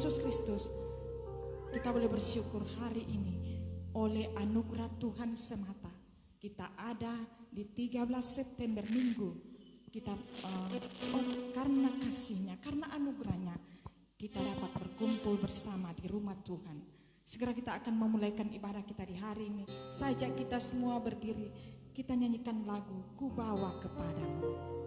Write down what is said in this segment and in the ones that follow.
Yesus Kristus, kita boleh bersyukur hari ini oleh anugerah Tuhan semata. Kita ada di 13 September minggu. Kita karena kasih-Nya, karena anugerahnya, kita dapat berkumpul bersama di rumah Tuhan. Segera kita akan memulaikan ibadah kita di hari ini. Sajak kita semua berdiri, kita nyanyikan lagu Ku Bawa Kepadamu.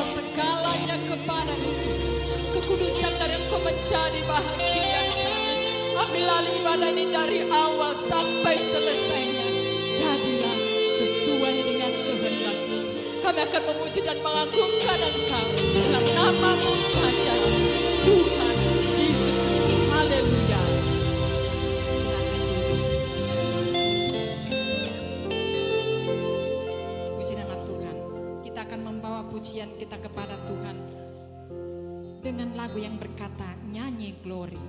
segalanya kepadamu Tuhan. Kekudusan dari Engkau menjadi bahagia kami. Ambillah ibadah ini dari awal sampai selesainya. Jadilah sesuai dengan kehendak-Mu. Kami akan memuji dan mengagungkan Engkau dalam nama-Mu saja, Tuhan Yesus Kristus. Haleluya. Silakan duduk. Puji nama Tuhan. Kita akan membawa pujian kita kepada Tuhan dengan lagu yang berkata nyanyi glory.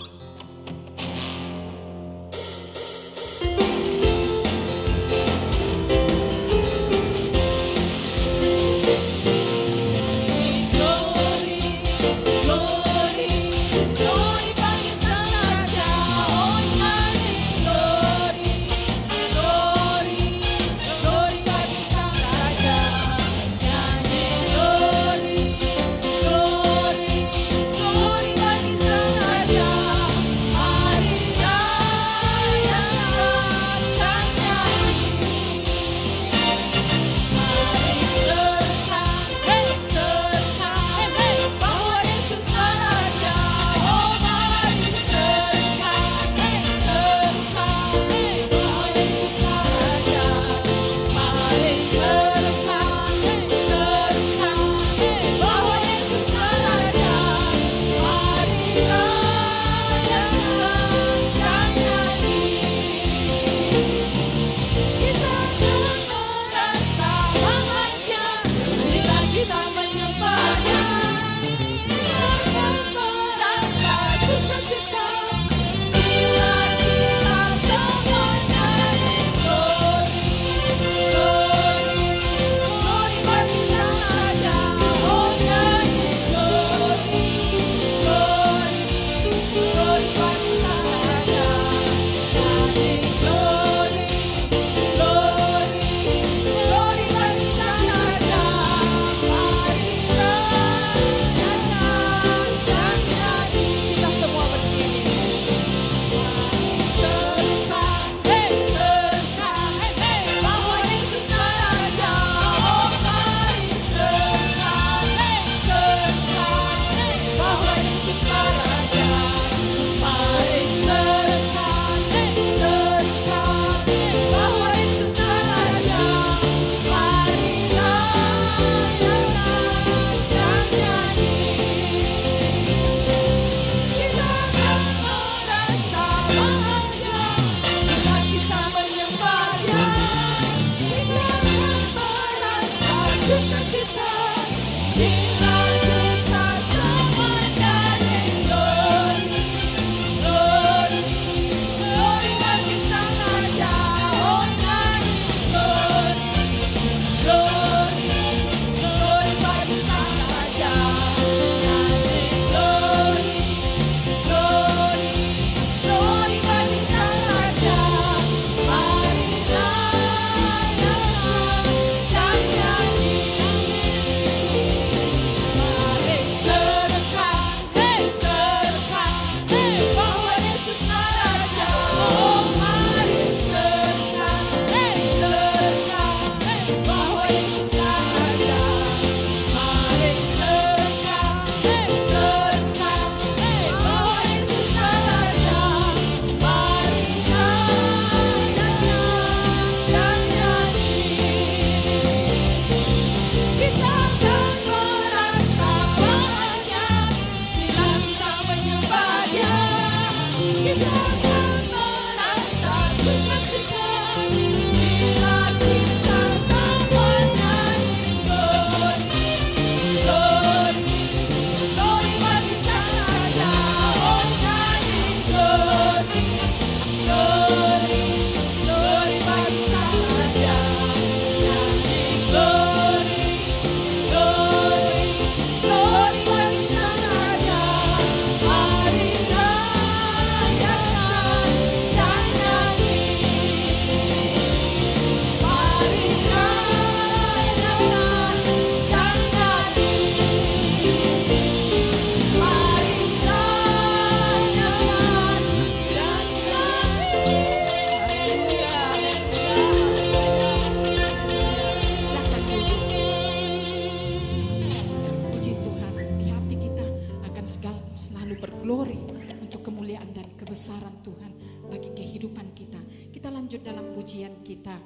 kebesaran Tuhan bagi kehidupan kita. Kita lanjut dalam pujian kita.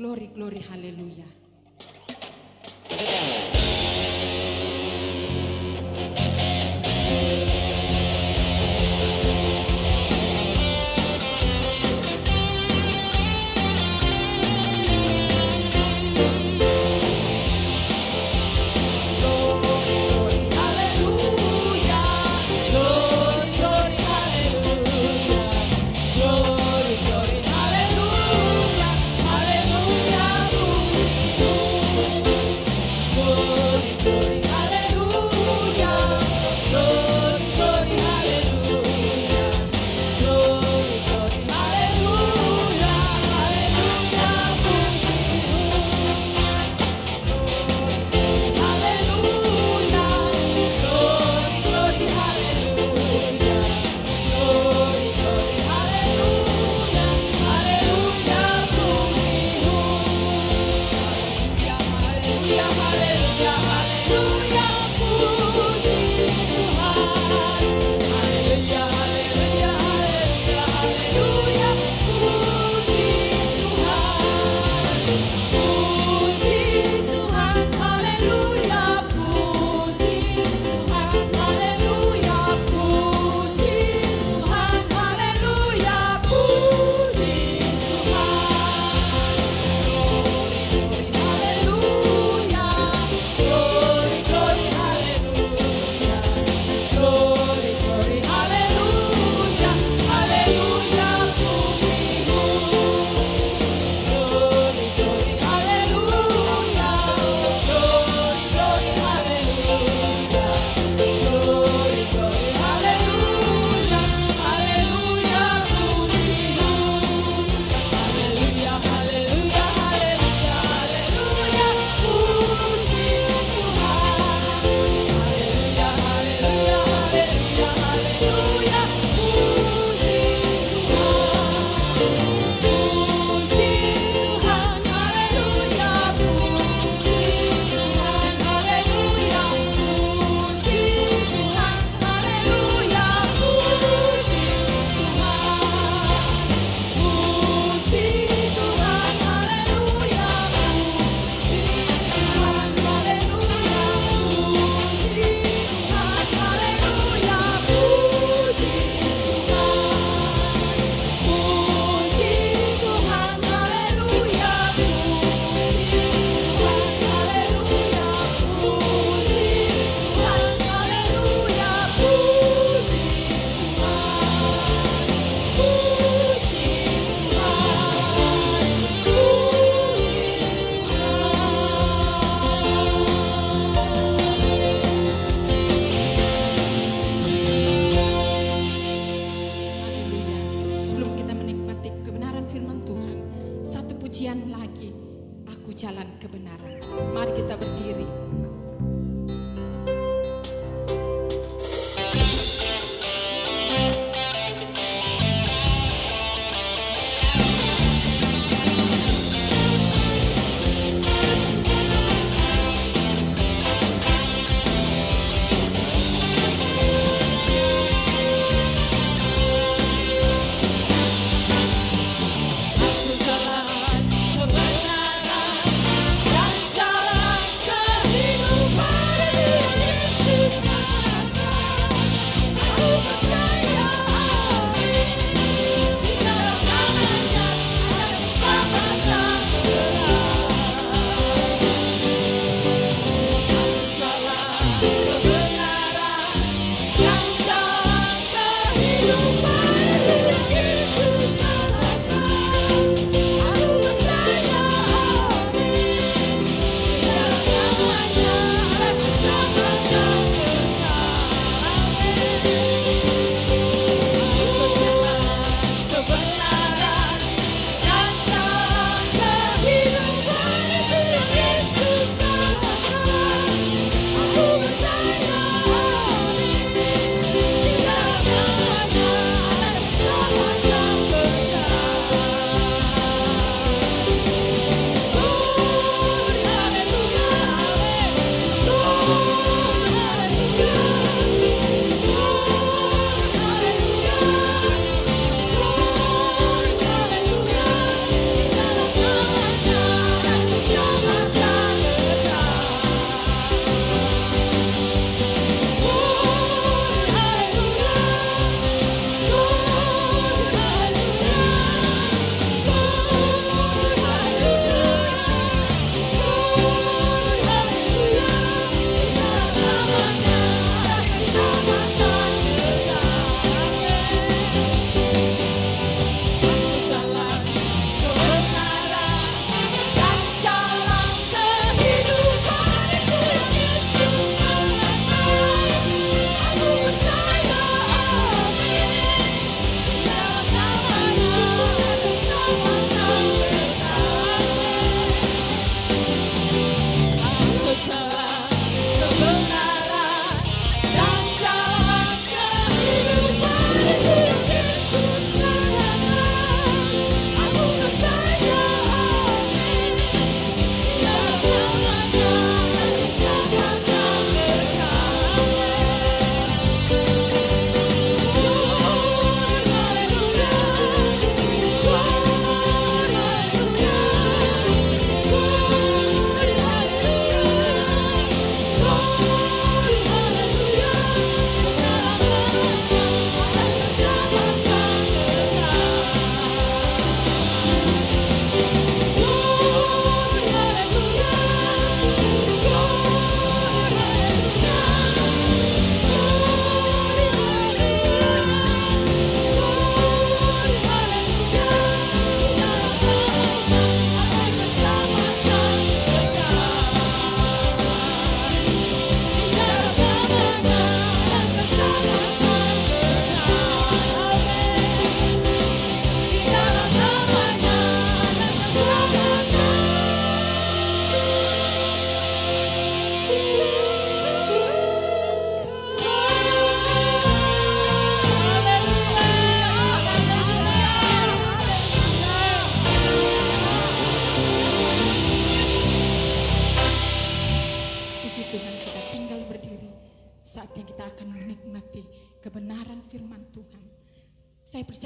Glory, glory, haleluya. Jalan kebenaran. Mari kita berdiri. Jalan kebenaran dan jalan kehidupan.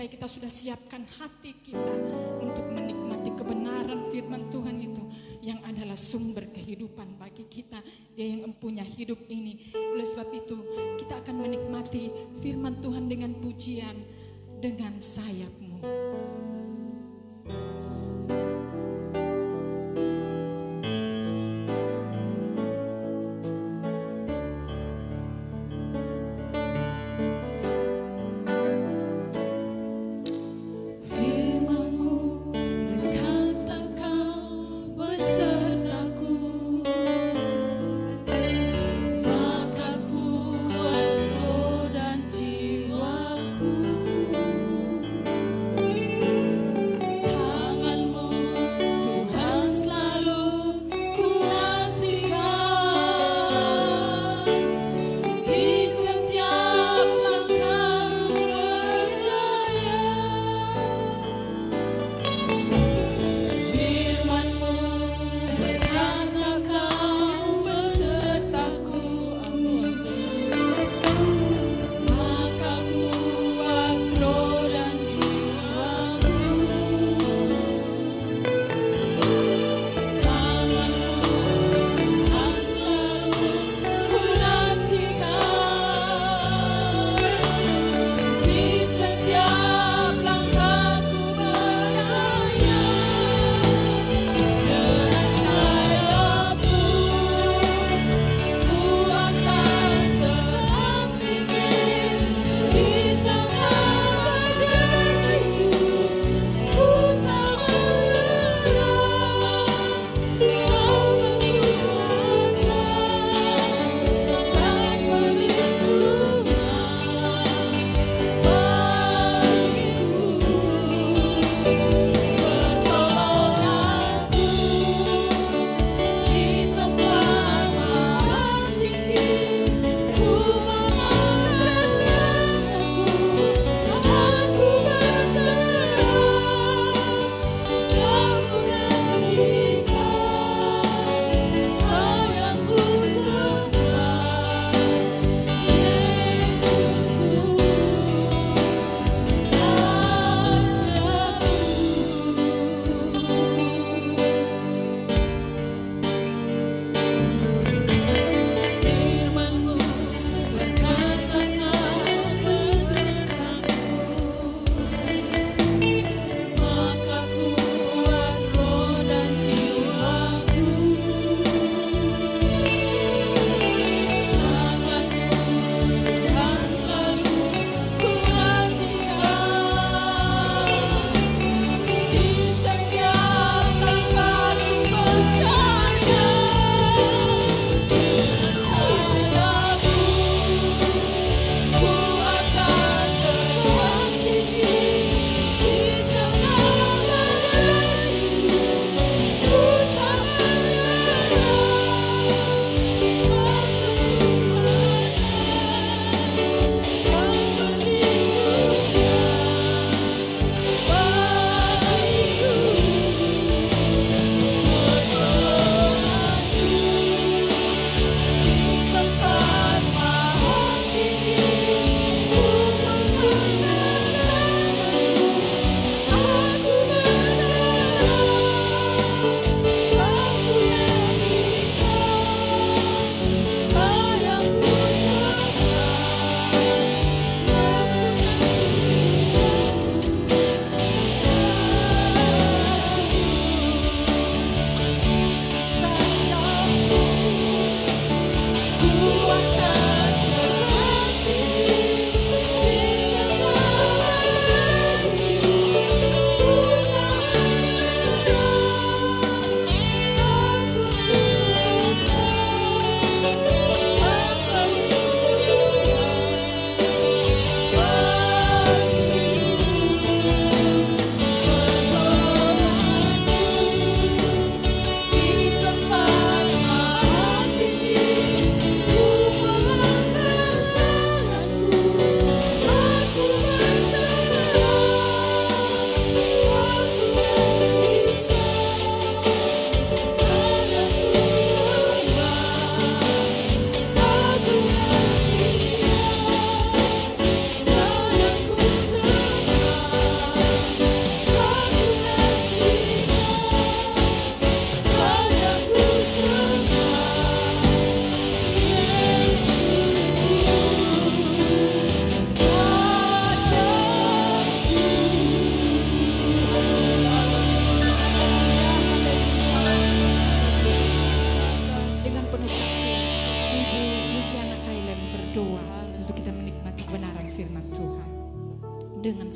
percaya kita sudah siapkan hati kita untuk menikmati kebenaran firman Tuhan itu yang adalah sumber kehidupan bagi kita. Dia yang mempunyai hidup ini. Oleh sebab itu kita akan menikmati firman Tuhan dengan pujian, dengan sayap-Mu. Jiwaku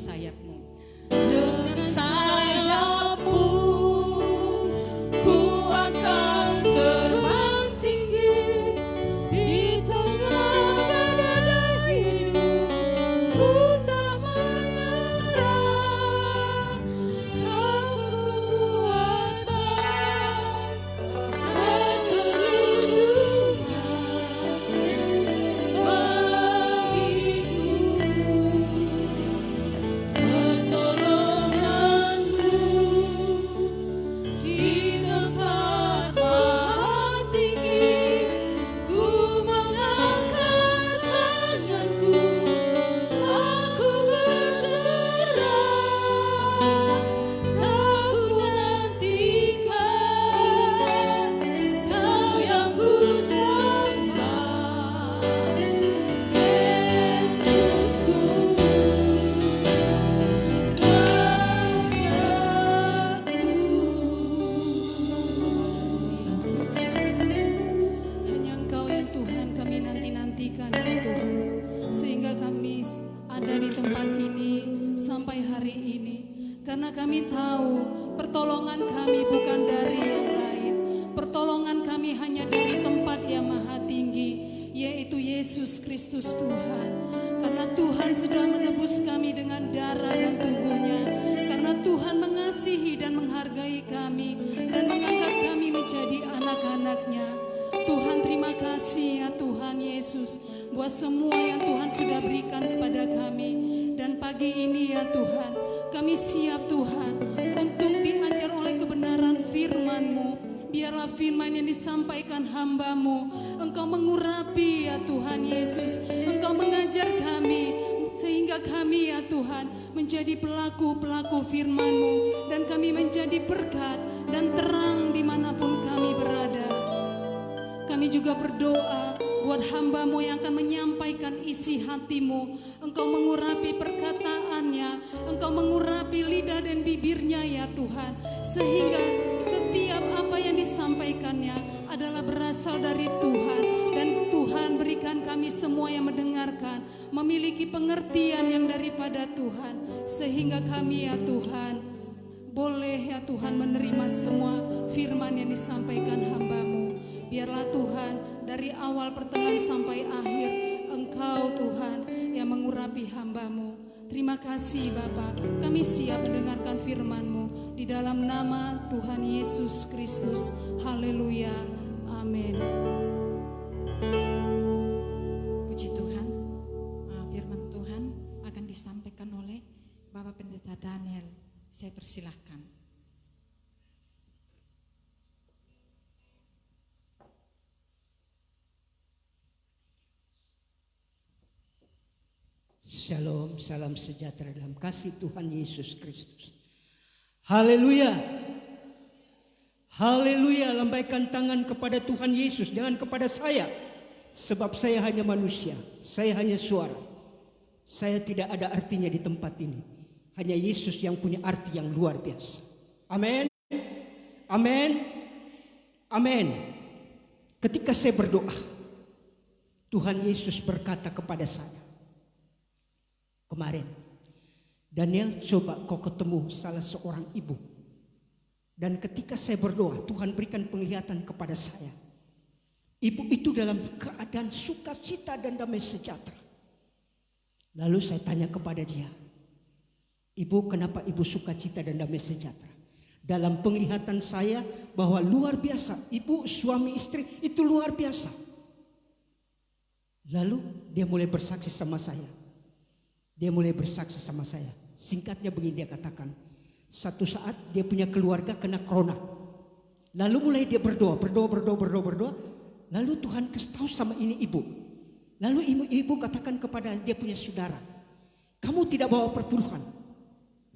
sayap-Mu. Dengan sayap-Mu ku akan terbang tinggi di tengah badai hidup. Ku tak menyerah, kekuatan dan perlindungan bagiku. Pertolongan-Mu di tempat maha tinggi. Ku mengangkat tanganku, aku berserah. Aku nantikan Kau yang ku sembah, Yesusku, hanya Engkau yang Tuhan kami nanti-nantikan ya Tuhan, sehingga kami ada di tempat ini sampai hari ini, karena kami tahu pertolongan kami bukan dari yang lain, pertolongan kami hanya dari tempat yang maha tinggi, yaitu Yesus Kristus Tuhan. Karena Tuhan sudah menebus kami dengan darah dan tubuhnya, karena Tuhan mengasihi dan menghargai kami dan mengangkat kami menjadi anak-anak-Nya. Tuhan, terima kasih ya Tuhan Yesus buat semua yang Tuhan sudah berikan kepada kami. Dan pagi ini ya Tuhan, kami siap Tuhan untuk diajar oleh kebenaran firman-Mu. Biarlah firman yang disampaikan hamba-Mu, Engkau mengurapi ya Tuhan Yesus, Engkau mengajar kami, sehingga kami ya Tuhan menjadi pelaku-pelaku firman-Mu, dan kami menjadi berkat dan terang dimanapun kami berada. Kami juga berdoa buat hamba-Mu yang akan menyampaikan isi hati-Mu. Engkau mengurapi perkataannya, Engkau mengurapi lidah dan bibirnya ya Tuhan, sehingga setiap apa yang disampaikannya adalah berasal dari Tuhan. Dan Tuhan, berikan kami semua yang mendengarkan memiliki pengertian yang daripada Tuhan, sehingga kami ya Tuhan boleh ya Tuhan menerima semua firman yang disampaikan hamba-Mu. Biarlah Tuhan dari awal pertengahan sampai akhir Engkau Tuhan yang mengurapi hamba-Mu. Terima kasih Bapa, kami siap mendengarkan firman-Mu di dalam nama Tuhan Yesus Kristus. Haleluya, amin. Puji Tuhan, firman Tuhan akan disampaikan oleh Bapak Pendeta Daniel. Saya persilahkan. Shalom, salam sejahtera dalam kasih Tuhan Yesus Kristus. Haleluya. Haleluya, lambaikan tangan kepada Tuhan Yesus, jangan kepada saya. Sebab saya hanya manusia, saya hanya suara. Saya tidak ada artinya di tempat ini. Hanya Yesus yang punya arti yang luar biasa. Amin. Amin. Amin. Ketika saya berdoa, Tuhan Yesus berkata kepada saya, kemarin, Daniel, coba kau ketemu salah seorang ibu. Dan ketika saya berdoa, Tuhan berikan penglihatan kepada saya. Ibu itu dalam keadaan sukacita dan damai sejahtera. Lalu saya tanya kepada dia, Ibu, kenapa ibu sukacita dan damai sejahtera? Dalam penglihatan saya bahwa luar biasa, ibu, suami, istri itu luar biasa. Lalu dia mulai bersaksi sama saya. Dia mulai bersaksi sama saya. Singkatnya begini dia katakan, satu saat dia punya keluarga kena corona. Lalu mulai dia berdoa. Lalu Tuhan kasih tahu sama ini ibu. Lalu ibu katakan kepada dia punya saudara, kamu tidak bawa perpuluhan.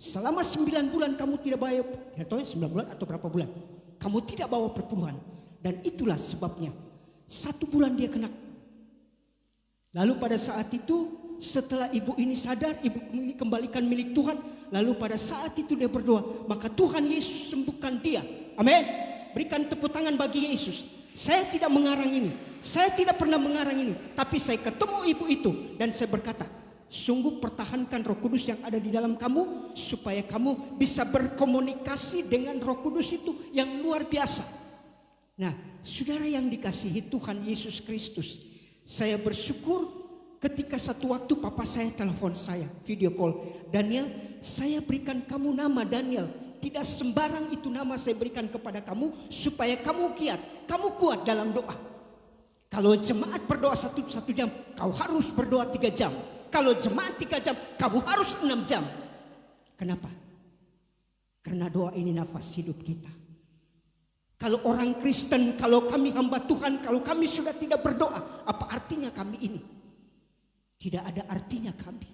Selama 9 bulan kamu tidak bawa, tidak tahu ya 9 bulan atau berapa bulan. Kamu tidak bawa perpuluhan. Dan itulah sebabnya 1 bulan dia kena. Lalu pada saat itu, setelah ibu ini sadar, ibu ini kembalikan milik Tuhan. Lalu pada saat itu dia berdoa, maka Tuhan Yesus sembuhkan dia. Amin. Berikan tepuk tangan bagi Yesus. Saya tidak mengarang ini. Saya tidak pernah mengarang ini. Tapi saya ketemu ibu itu dan saya berkata, Sungguh pertahankan Roh Kudus yang ada di dalam kamu supaya kamu bisa berkomunikasi dengan Roh Kudus itu yang luar biasa. Nah, saudara yang dikasihi Tuhan Yesus Kristus, saya bersyukur ketika satu waktu papa saya telepon saya, video call, Daniel, saya berikan kamu nama Daniel. Tidak sembarang itu nama saya berikan kepada kamu supaya kamu giat, kamu kuat dalam doa. Kalau jemaat berdoa satu jam, kau harus berdoa 3 jam. Kalau jemaat 3 jam, kamu harus 6 jam. Kenapa? Karena doa ini nafas hidup kita. Kalau orang Kristen, kalau kami hamba Tuhan, kalau kami sudah tidak berdoa, apa artinya kami ini? Tidak ada artinya kami.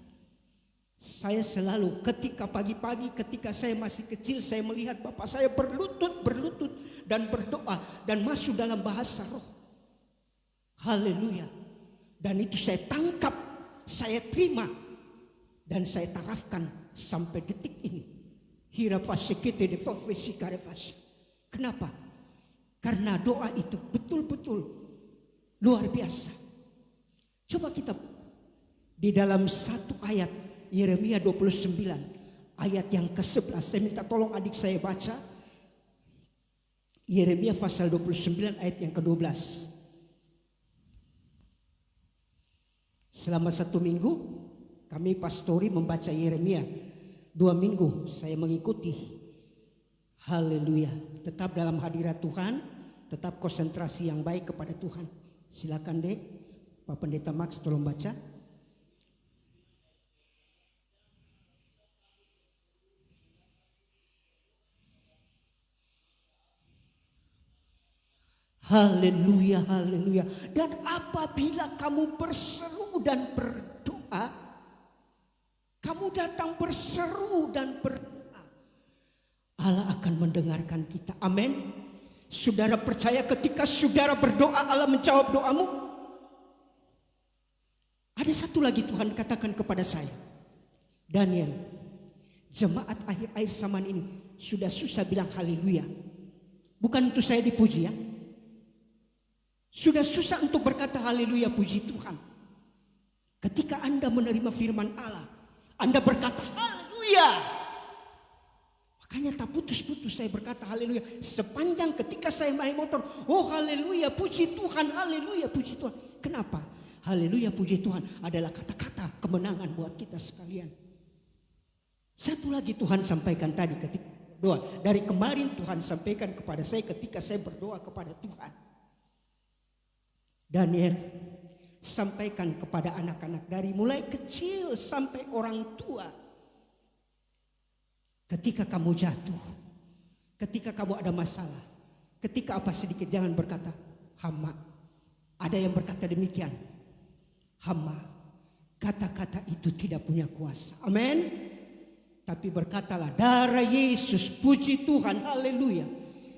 Saya selalu ketika pagi-pagi, ketika saya masih kecil, saya melihat bapak saya berlutut dan berdoa dan masuk dalam bahasa roh. Haleluya. Dan itu saya tangkap, saya terima, dan saya tarafkan sampai detik ini. Kenapa? Karena doa itu betul-betul luar biasa. Coba kita di dalam satu ayat Yeremia 29 ayat yang ke-11. Saya minta tolong adik saya baca Yeremia pasal 29 ayat yang ke-12. Selama 1 minggu kami pastori membaca Yeremia. 2 minggu saya mengikuti. Haleluya. Tetap dalam hadirat Tuhan, tetap konsentrasi yang baik kepada Tuhan. Silakan Dek, Pak Pendeta Max tolong baca. Haleluya, haleluya. Dan apabila kamu berseru dan berdoa, kamu datang berseru dan berdoa, Allah akan mendengarkan kita. Amin. Saudara percaya ketika saudara berdoa, Allah menjawab doamu? Ada satu lagi Tuhan katakan kepada saya, Daniel, jemaat akhir-akhir zaman ini sudah susah bilang haleluya. Bukan untuk saya dipuji ya. Sudah susah untuk berkata haleluya, puji Tuhan. Ketika Anda menerima firman Allah, Anda berkata haleluya. Makanya tak putus-putus saya berkata haleluya. Sepanjang ketika saya naik motor, oh haleluya, puji Tuhan, haleluya, puji Tuhan. Kenapa? Haleluya, puji Tuhan adalah kata-kata kemenangan buat kita sekalian. Satu lagi Tuhan sampaikan tadi ketika berdoa. Dari kemarin Tuhan sampaikan kepada saya ketika saya berdoa kepada Tuhan. Daniel, sampaikan kepada anak-anak dari mulai kecil sampai orang tua. Ketika kamu jatuh, ketika kamu ada masalah, ketika apa sedikit, jangan berkata hamba. Ada yang berkata demikian, hamba, kata-kata itu tidak punya kuasa. Amin. Tapi berkatalah darah Yesus, puji Tuhan, haleluya.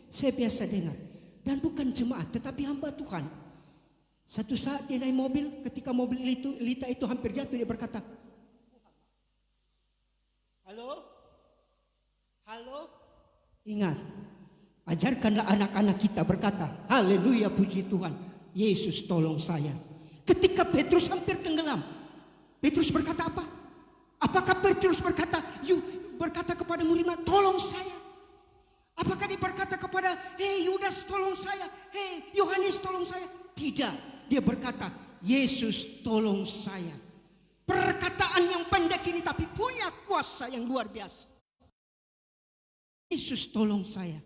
Saya biasa dengar, dan bukan jemaat tetapi hamba Tuhan. Satu saat dia naik mobil, ketika mobil Lita itu hampir jatuh, dia berkata, halo, halo. Ingat, ajarkanlah anak-anak kita berkata, haleluya, puji Tuhan, Yesus tolong saya. Ketika Petrus hampir tenggelam, Petrus berkata apa? Apakah Petrus berkata kepada muridnya, tolong saya? Apakah dia berkata kepada, hei Yudas tolong saya, hei Yohanes tolong saya? Tidak. Dia berkata, Yesus tolong saya. Perkataan yang pendek ini tapi punya kuasa yang luar biasa. Yesus tolong saya.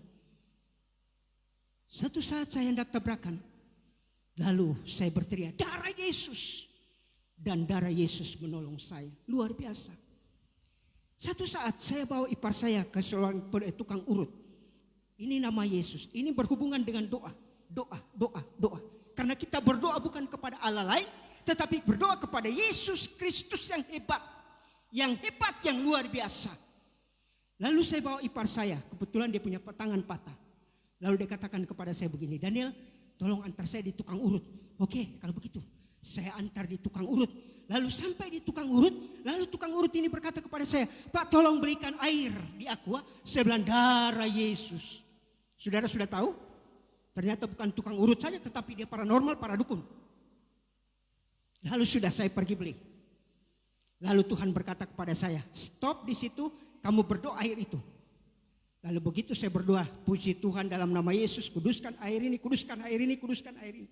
Satu saat saya hendak tabrakan. Lalu saya berteriak, darah Yesus. Dan darah Yesus menolong saya. Luar biasa. Satu saat saya bawa ipar saya ke seorang tukang urut. Ini nama Yesus. Ini berhubungan dengan doa. Doa. Karena kita berdoa bukan kepada Allah lain, tetapi berdoa kepada Yesus Kristus yang hebat. Yang hebat, yang luar biasa. Lalu saya bawa ipar saya, kebetulan dia punya tangan patah. Lalu dia katakan kepada saya begini, Daniel, tolong antar saya di tukang urut. Oke, kalau begitu, saya antar di tukang urut. Lalu sampai di tukang urut, lalu tukang urut ini berkata kepada saya, Pak tolong belikan air di aqua. Saya bilang darah Yesus. Saudara sudah tahu? Ternyata bukan tukang urut saja, tetapi dia paranormal, para dukun. Lalu sudah saya pergi beli. Lalu Tuhan berkata kepada saya, stop di situ, kamu berdoa air itu. Lalu begitu saya berdoa, puji Tuhan dalam nama Yesus, kuduskan air ini, kuduskan air ini, kuduskan air ini.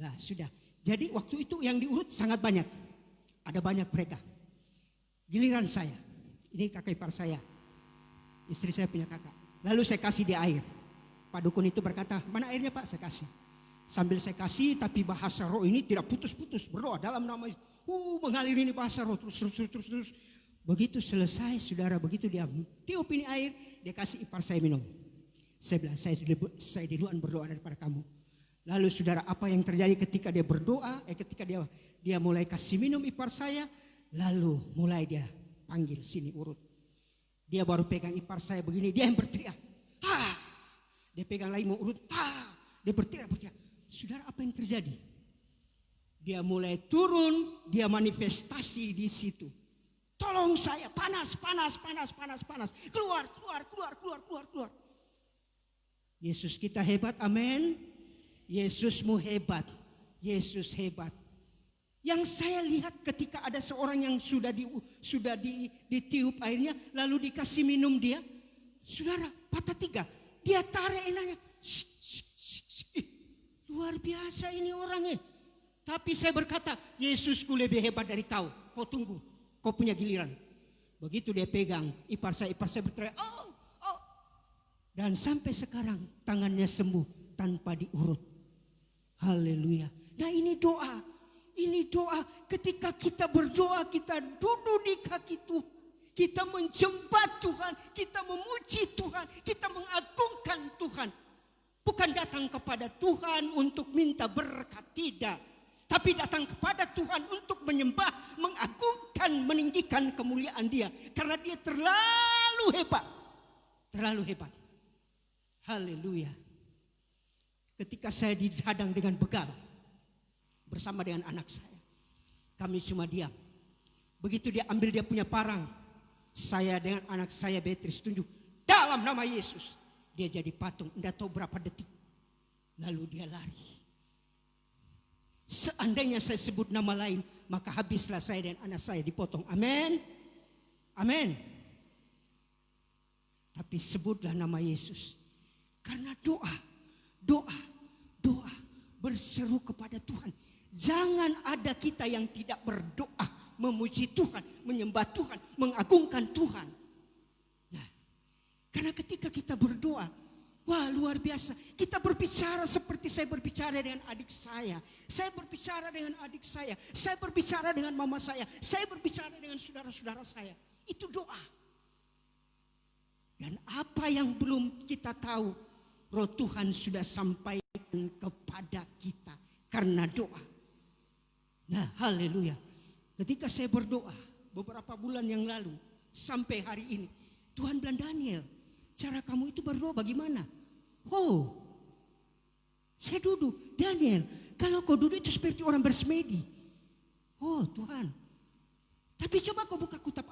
Lah sudah, jadi waktu itu yang diurut sangat banyak. Ada banyak mereka. Giliran saya, ini kakak ipar saya, istri saya punya kakak. Lalu saya kasih dia air. Pak dukun itu berkata, mana airnya Pak? Saya kasih. Sambil saya kasih, tapi bahasa roh ini tidak putus-putus. Berdoa dalam nama Yesus. Mengalir ini bahasa roh terus. Begitu selesai saudara, begitu dia tiup ini air, dia kasih ipar saya minum. Saya bilang, saya duluan berdoa daripada kamu. Lalu saudara, apa yang terjadi ketika dia berdoa, ketika dia mulai kasih minum ipar saya, lalu mulai dia panggil sini urut. Dia baru pegang ipar saya begini, dia yang berteriak. Ha! Dia pegang lagi mau urut, ha! Dia berteriak. Saudara, apa yang terjadi? Dia mulai turun, dia manifestasi di situ. Tolong saya, panas. Keluar. Yesus kita hebat, amin. Yesusmu hebat. Yesus hebat. Yang saya lihat ketika ada seorang yang sudah ditiup airnya, lalu dikasih minum dia. Saudara, patah 3. Dia tarik enaknya. Luar biasa ini orangnya. Tapi saya berkata, Yesusku lebih hebat dari kau. Kau tunggu, kau punya giliran. Begitu dia pegang ipar saya berteriak, oh. Dan sampai sekarang tangannya sembuh tanpa diurut. Haleluya. Nah ini doa. Ini doa. Ketika kita berdoa, kita duduk di kaki Tuhan. Kita menyembah Tuhan. Kita memuji Tuhan. Kita mengagungkan Tuhan. Bukan datang kepada Tuhan untuk minta berkat, tidak. Tapi datang kepada Tuhan untuk menyembah, mengagungkan, meninggikan kemuliaan Dia. Karena Dia terlalu hebat. Terlalu hebat. Haleluya. Ketika saya dihadang dengan begal bersama dengan anak saya, kami cuma diam. Begitu dia ambil dia punya parang, saya dengan anak saya Beatrice tunjuk dalam nama Yesus. Dia jadi patung, tidak tahu berapa detik. Lalu dia lari. Seandainya saya sebut nama lain, maka habislah saya dan anak saya dipotong. Amin. Amin. Tapi sebutlah nama Yesus. Karena doa berseru kepada Tuhan. Jangan ada kita yang tidak berdoa, memuji Tuhan, menyembah Tuhan, mengagungkan Tuhan. Nah, karena ketika kita berdoa, wah luar biasa. Kita berbicara seperti saya berbicara dengan adik saya. Saya berbicara dengan adik saya. Saya berbicara dengan mama saya. Saya berbicara dengan saudara-saudara saya. Itu doa. Dan apa yang belum kita tahu, Roh Tuhan sudah sampaikan kepada kita karena doa. Nah, haleluya. Ketika saya berdoa beberapa bulan yang lalu sampai hari ini, Tuhan bilang, Daniel, cara kamu itu berdoa bagaimana? Oh, saya duduk. Daniel, kalau kau duduk itu seperti orang bersemedi. Oh Tuhan. Tapi coba kau buka kitab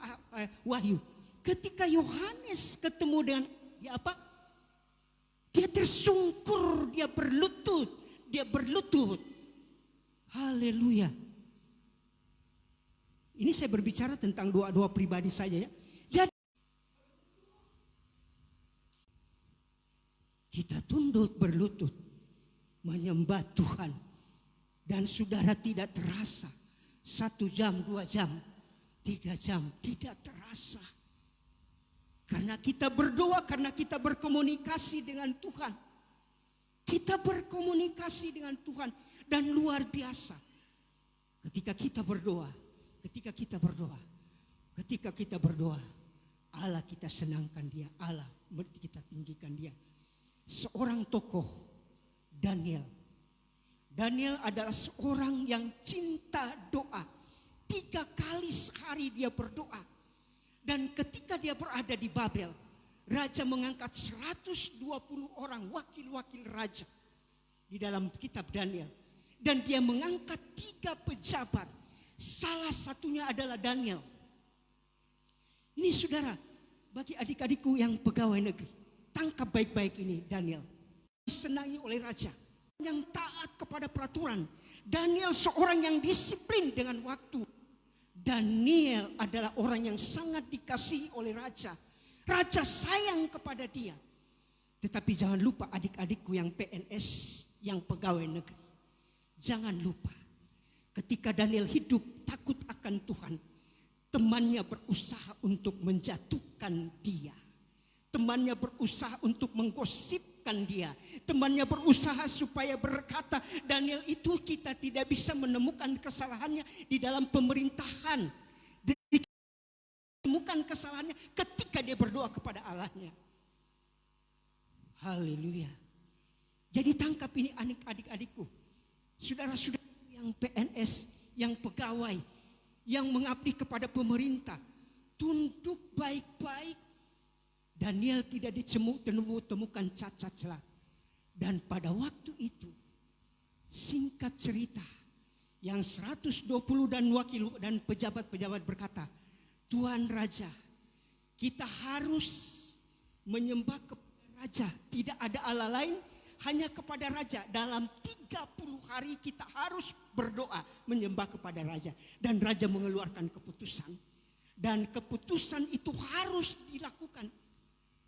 Wahyu. Ketika Yohanes ketemu dengan dia apa? Dia tersungkur, dia berlutut. Haleluya. Ini saya berbicara tentang doa-doa pribadi saja ya. Jadi kita tunduk berlutut menyembah Tuhan. Dan saudara tidak terasa 1 jam, 2 jam, 3 jam tidak terasa. Karena kita berdoa, karena kita berkomunikasi dengan Tuhan. Kita berkomunikasi dengan Tuhan. Dan luar biasa. Ketika kita berdoa, Allah kita senangkan Dia, Allah kita tinggikan Dia. Seorang tokoh, Daniel adalah seorang yang cinta doa. 3 kali sehari dia berdoa. Dan ketika dia berada di Babel, raja mengangkat 120 orang wakil-wakil raja di dalam kitab Daniel. Dan dia mengangkat 3 pejabat. Salah satunya adalah Daniel. Ini saudara, bagi adik-adikku yang pegawai negeri, tangkap baik-baik ini Daniel. Disenangi oleh raja, yang taat kepada peraturan. Daniel seorang yang disiplin dengan waktu. Daniel adalah orang yang sangat dikasihi oleh raja. Raja sayang kepada dia. Tetapi jangan lupa adik-adikku yang PNS, yang pegawai negeri. Jangan lupa ketika Daniel hidup takut akan Tuhan, temannya berusaha untuk menjatuhkan dia. Temannya berusaha untuk menggosipkan dia. Temannya berusaha supaya berkata, Daniel itu kita tidak bisa menemukan kesalahannya di dalam pemerintahan. Temukan kesalahannya ketika dia berdoa kepada Allahnya. Haleluya. Jadi tangkap ini adik-adikku. Saudara-saudara yang PNS, yang pegawai, yang mengabdi kepada pemerintah. Tunduk baik-baik. Daniel tidak ditemukan cacat celah. Dan pada waktu itu, singkat cerita, yang 120 dan wakil dan pejabat-pejabat berkata, Tuan Raja, kita harus menyembah kepada Raja. Tidak ada Allah lain, hanya kepada Raja. Dalam 30 hari kita harus berdoa menyembah kepada Raja. Dan Raja mengeluarkan keputusan. Dan keputusan itu harus dilakukan.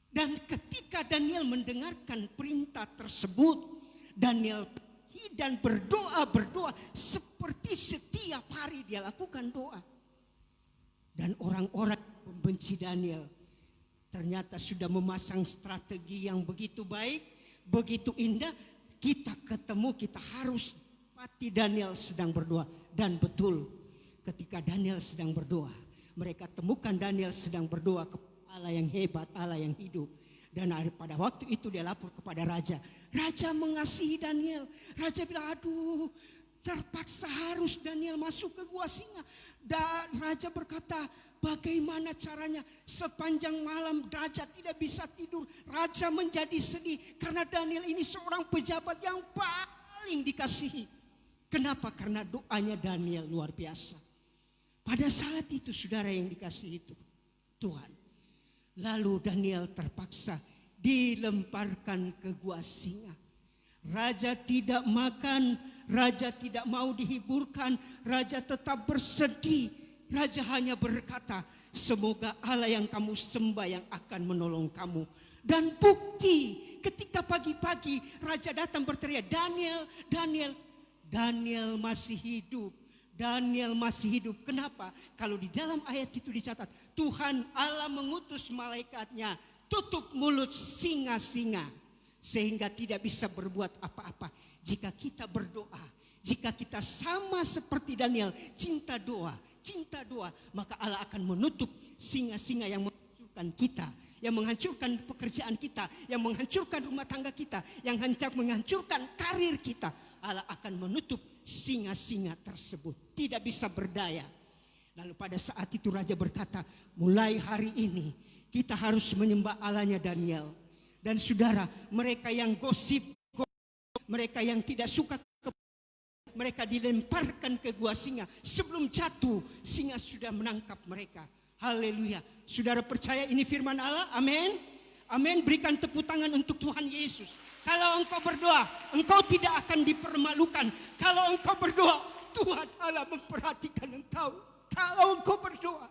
Dan ketika Daniel mendengarkan perintah tersebut, Daniel pergi dan berdoa seperti setiap hari dia lakukan doa. Dan orang-orang membenci Daniel ternyata sudah memasang strategi yang begitu baik, begitu indah. Kita ketemu, kita harus pati Daniel sedang berdoa. Dan betul, ketika Daniel sedang berdoa, mereka temukan Daniel sedang berdoa kepada Allah yang hebat, Allah yang hidup. Dan pada waktu itu dia lapor kepada Raja. Raja mengasihi Daniel. Raja bilang, aduh, terpaksa harus Daniel masuk ke gua singa. Dan Raja berkata, bagaimana caranya? Sepanjang malam Raja tidak bisa tidur. Raja menjadi sedih karena Daniel ini seorang pejabat yang paling dikasihi. Kenapa? Karena doanya Daniel luar biasa. Pada saat itu saudara yang dikasihi itu Tuhan. Lalu Daniel terpaksa dilemparkan ke gua singa. Raja tidak makan, Raja tidak mau dihiburkan, Raja tetap bersedih. Raja hanya berkata, semoga Allah yang kamu sembah yang akan menolong kamu. Dan bukti ketika pagi-pagi Raja datang berteriak, Daniel, Daniel. Daniel masih hidup. Daniel masih hidup. Kenapa? Kalau di dalam ayat itu dicatat, Tuhan Allah mengutus malaikatnya, tutup mulut singa-singa. Sehingga tidak bisa berbuat apa-apa. Jika kita berdoa, jika kita sama seperti Daniel, cinta doa, maka Allah akan menutup singa-singa yang menghancurkan kita, yang menghancurkan pekerjaan kita, yang menghancurkan rumah tangga kita, yang menghancurkan karir kita. Allah akan menutup singa-singa tersebut, tidak bisa berdaya. Lalu pada saat itu Raja berkata, mulai hari ini kita harus menyembah Allahnya Daniel. Dan saudara, mereka yang gosip, mereka yang tidak suka, mereka dilemparkan ke gua singa. Sebelum jatuh, singa sudah menangkap mereka. Haleluya. Saudara percaya ini firman Allah? Amin. Amin. Berikan tepuk tangan untuk Tuhan Yesus. Kalau engkau berdoa, engkau tidak akan dipermalukan. Kalau engkau berdoa, Tuhan Allah memperhatikan engkau. Kalau engkau berdoa,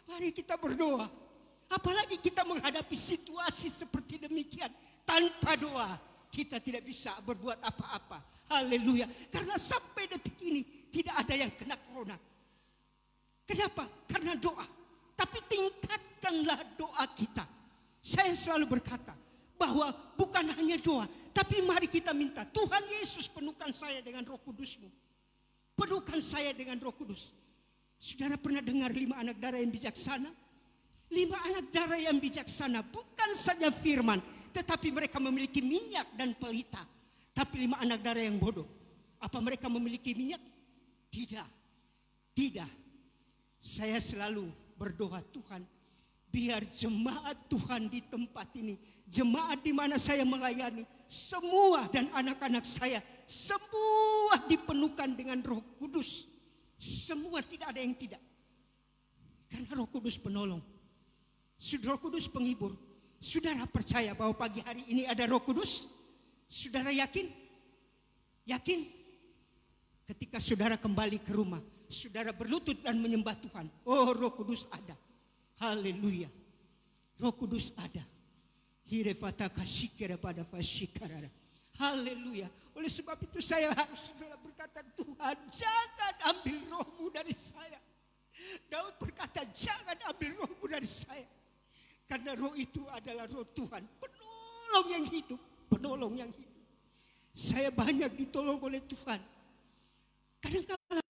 mari kita berdoa. Apalagi kita menghadapi situasi seperti demikian. Tanpa doa, kita tidak bisa berbuat apa-apa. Haleluya. Karena sampai detik ini tidak ada yang kena corona. Kenapa? Karena doa. Tapi tingkatkanlah doa kita. Saya selalu berkata bahwa bukan hanya doa, tapi mari kita minta, Tuhan Yesus penuhkan saya dengan Roh Kudus-Mu. Penuhkan saya dengan Roh Kudus. Saudara pernah dengar 5 anak darah yang bijaksana? 5 anak darah yang bijaksana bukan saja firman, tetapi mereka memiliki minyak dan pelita. Tapi 5 anak darah yang bodoh, apa mereka memiliki minyak? Tidak. Tidak. Saya selalu berdoa, Tuhan, biar jemaat Tuhan di tempat ini, jemaat di mana saya melayani, semua dan anak-anak saya, semua dipenuhkan dengan Roh Kudus. Semua, tidak ada yang tidak. Karena Roh Kudus penolong. Roh Kudus penghibur. Saudara percaya bahwa pagi hari ini ada Roh Kudus? Saudara yakin? Yakin? Ketika saudara kembali ke rumah, saudara berlutut dan menyembah Tuhan. Oh, Roh Kudus ada. Haleluya. Roh Kudus ada. Hirefataka shikera pada fashikarara. Haleluya. Oleh sebab itu saya harus berkata, Tuhan, jangan ambil rohmu dari saya. Daud berkata, jangan ambil rohmu dari saya. Karena roh itu adalah roh Tuhan, penolong yang hidup, penolong yang hidup. Saya banyak ditolong oleh Tuhan. Kadang-kadang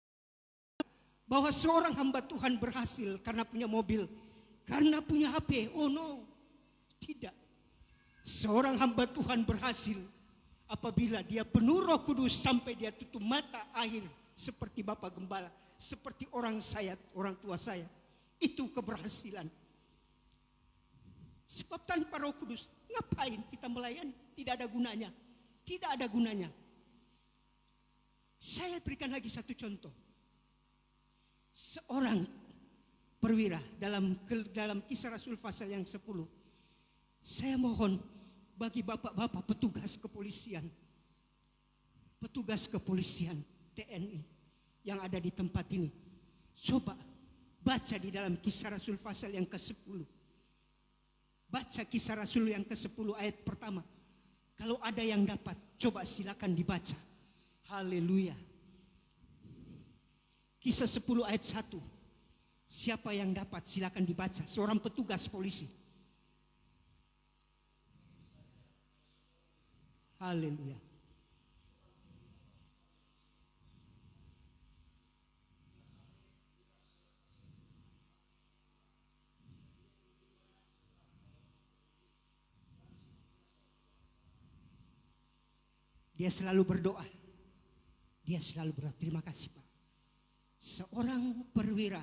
bahwa seorang hamba Tuhan berhasil karena punya mobil, karena punya HP. Oh no, tidak. Seorang hamba Tuhan berhasil apabila dia penuh Roh Kudus sampai dia tutup mata air seperti Bapak Gembala, seperti orang tua saya. Itu keberhasilan. Sebab tanpa Roh Kudus, ngapain kita melayani? Tidak ada gunanya. Tidak ada gunanya. Saya berikan lagi satu contoh. Seorang perwira dalam Kisah Rasul pasal yang 10. Saya mohon bagi bapak-bapak petugas kepolisian TNI yang ada di tempat ini, coba baca di dalam Kisah Rasul pasal yang ke-10. Baca Kisah Rasul yang ke-10 ayat pertama. Kalau ada yang dapat, coba silakan dibaca. Haleluya. Kisah 10 ayat 1. Siapa yang dapat silakan dibaca. Seorang petugas polisi. Haleluya. Dia selalu berdoa. Dia selalu berdoa. Terima kasih Pak. Seorang perwira.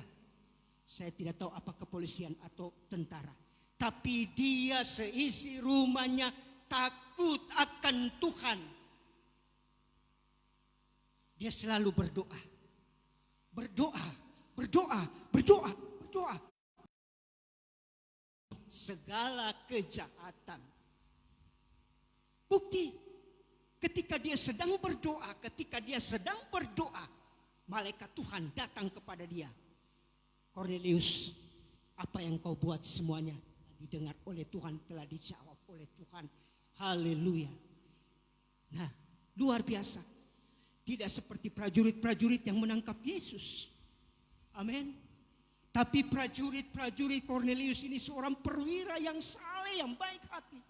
Saya tidak tahu apa kepolisian atau tentara. Tapi dia seisi rumahnya takut akan Tuhan. Dia selalu berdoa. Berdoa. Berdoa. Berdoa. Berdoa. Segala kejahatan. Bukti. Ketika dia sedang berdoa, malaikat Tuhan datang kepada dia. Kornelius, apa yang kau buat semuanya didengar oleh Tuhan, telah dijawab oleh Tuhan. Haleluya. Nah, luar biasa. Tidak seperti prajurit-prajurit yang menangkap Yesus. Amin. Tapi prajurit-prajurit Kornelius ini seorang perwira yang saleh, yang baik hati.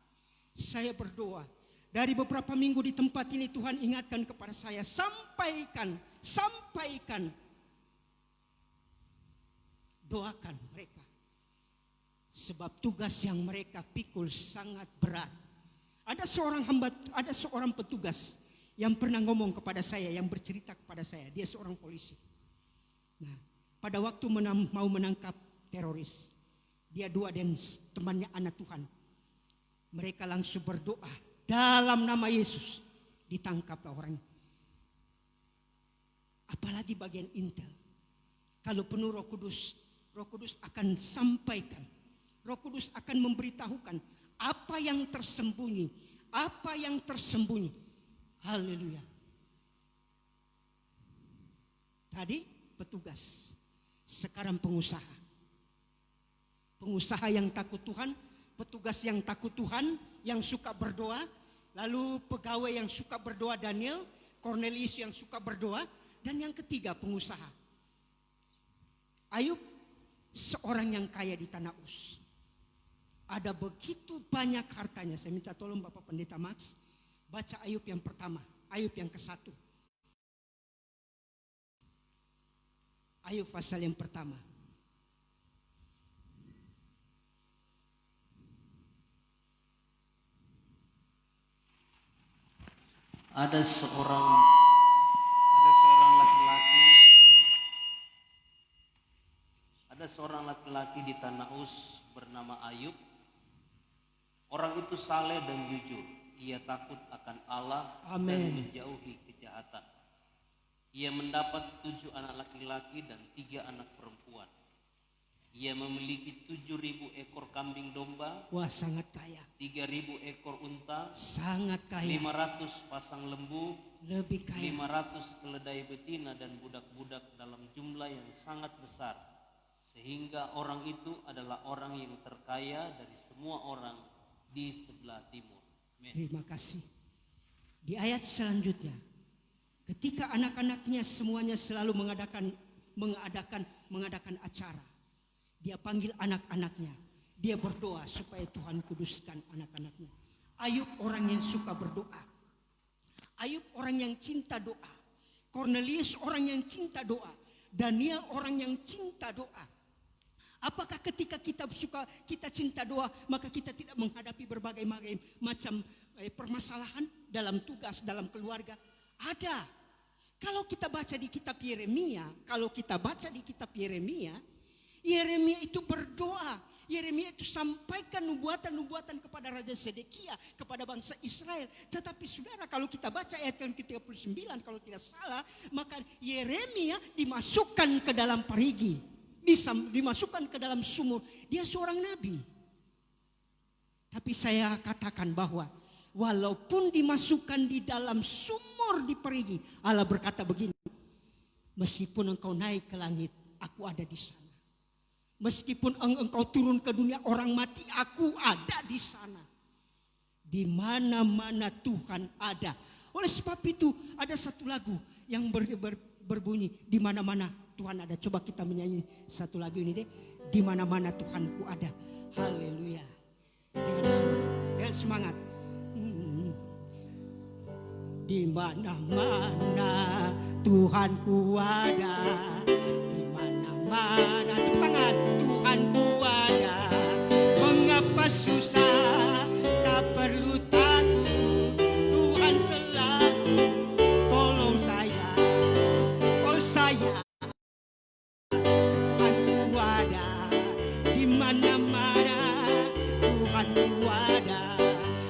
Saya berdoa. Dari beberapa minggu di tempat ini Tuhan ingatkan kepada saya, sampaikan, doakan mereka. Sebab tugas yang mereka pikul sangat berat. Ada seorang petugas yang pernah ngomong kepada saya, yang bercerita kepada saya, dia seorang polisi. Nah, pada waktu mau menangkap teroris, dia dua dan temannya anak Tuhan, mereka langsung berdoa. Dalam nama Yesus ditangkaplah orangnya. Apalagi bagian intel. Kalau penuh Roh Kudus akan sampaikan. Roh Kudus akan memberitahukan apa yang tersembunyi. Haleluya. Tadi petugas, sekarang pengusaha. Pengusaha yang takut Tuhan, petugas yang takut Tuhan, yang suka berdoa, lalu pegawai yang suka berdoa Daniel, Kornelius yang suka berdoa, dan yang ketiga pengusaha. Ayub seorang yang kaya di tanah Uz. Ada begitu banyak hartanya. Saya minta tolong Bapak Pendeta Max, baca Ayub yang pertama, Ayub yang ke-1. Ayub pasal yang pertama. Ada seorang laki-laki di tanah Uz bernama Ayub. Orang itu saleh dan jujur. Ia takut akan Allah. Dan menjauhi kejahatan. Ia mendapat 7 anak laki-laki dan 3 anak perempuan. Ia memiliki 7.000 ekor kambing domba. Wah, sangat kaya. 3.000 ekor unta. Sangat kaya. 500 pasang lembu. Lebih kaya. 500 keledai betina dan budak-budak dalam jumlah yang sangat besar, sehingga orang itu adalah orang yang terkaya dari semua orang di sebelah timur. Amen. Terima kasih. Di ayat selanjutnya, ketika anak-anaknya semuanya selalu mengadakan acara, dia panggil anak-anaknya, dia berdoa supaya Tuhan kuduskan anak-anaknya. Ayub orang yang suka berdoa. Ayub orang yang cinta doa. Cornelius orang yang cinta doa. Daniel orang yang cinta doa. Apakah ketika kita cinta doa, maka kita tidak menghadapi berbagai macam permasalahan dalam tugas, dalam keluarga? Ada. Kalau kita baca di kitab Yeremia, Yeremia itu berdoa. Yeremia itu sampaikan nubuatan-nubuatan kepada Raja Sedekia, kepada bangsa Israel. Tetapi saudara, kalau kita baca ayat yang ke-39, kalau tidak salah, maka Yeremia dimasukkan ke dalam parigi, dimasukkan ke dalam sumur. Dia seorang nabi. Tapi saya katakan bahwa walaupun dimasukkan di dalam sumur di parigi, Allah berkata begini, meskipun engkau naik ke langit, aku ada di sana. Meskipun engkau turun ke dunia orang mati, aku ada di sana. Di mana-mana Tuhan ada. Oleh sebab itu ada satu lagu yang berbunyi, di mana-mana Tuhan ada. Coba kita menyanyi satu lagu ini deh. Di mana-mana Tuhanku ada. Haleluya. Dengan semangat. Di mana-mana Tuhanku ada. Di mana-mana, tepuk tangan, Tuhanku ada. Mengapa susah, tak perlu takut, Tuhan selalu tolong saya. Oh saya, Tuhanku ada. Di mana-mana Tuhanku ada.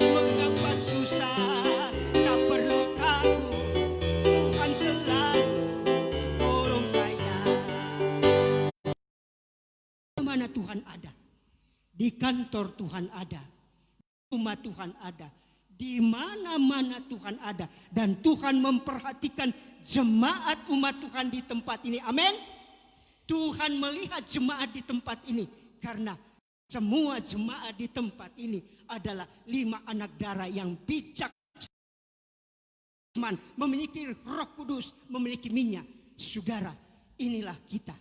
Mengapa susah, tak perlu takut, Tuhan selalu tolong saya. Di mana Tuhan ada? Di kantor Tuhan ada, di rumah Tuhan ada, di mana-mana Tuhan ada. Dan Tuhan memperhatikan jemaat umat Tuhan di tempat ini. Amin. Tuhan melihat jemaat di tempat ini, karena semua jemaat di tempat ini adalah 5 anak darah yang bijak, memiliki Roh Kudus, memiliki minyak. Saudara, inilah kita.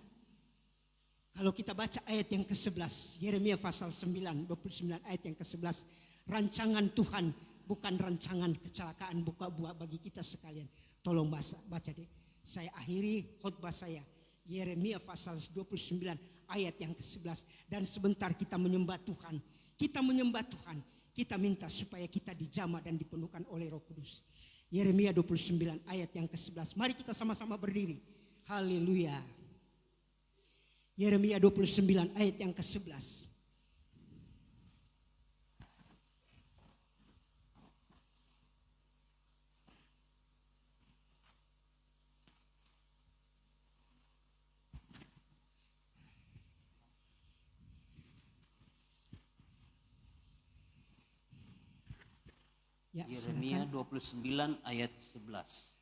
Kalau kita baca ayat yang ke-11, Yeremia pasal 29 ayat yang ke-11, rancangan Tuhan bukan rancangan kecelakaan buat bagi kita sekalian. Tolong baca deh. Saya akhiri khotbah saya, Yeremia pasal 29 ayat yang ke-11. Dan sebentar kita menyembah Tuhan. Kita menyembah Tuhan. Kita minta supaya kita dijamah dan dipenuhkan oleh Roh Kudus. Yeremia 29 ayat yang ke-11. Mari kita sama-sama berdiri. Haleluya. Yeremia 29 ayat yang ke-11. Ya, Yeremia 29 ayat 11.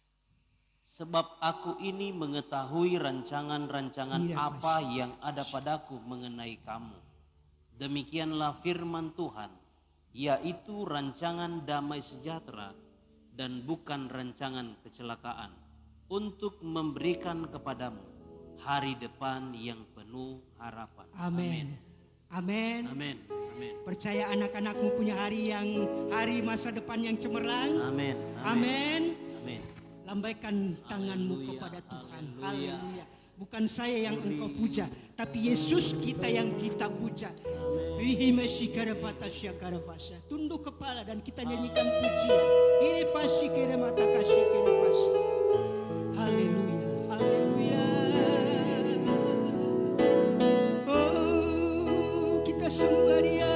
Sebab aku ini mengetahui rancangan-rancangan apa yang ada padaku mengenai kamu. Demikianlah firman Tuhan, yaitu rancangan damai sejahtera dan bukan rancangan kecelakaan, untuk memberikan kepadamu hari depan yang penuh harapan. Amin. Amin. Amin. Amin. Percaya anak-anakmu punya hari masa depan yang cemerlang. Amin. Amin. Amin. Lambaikan tanganmu kepada Tuhan. Haleluya. Bukan saya yang engkau puja, tapi Yesus kita yang kita puja. Tunduk kepala dan kita nyanyikan pujian. Haleluya. Haleluya. Oh, kita sembah Dia.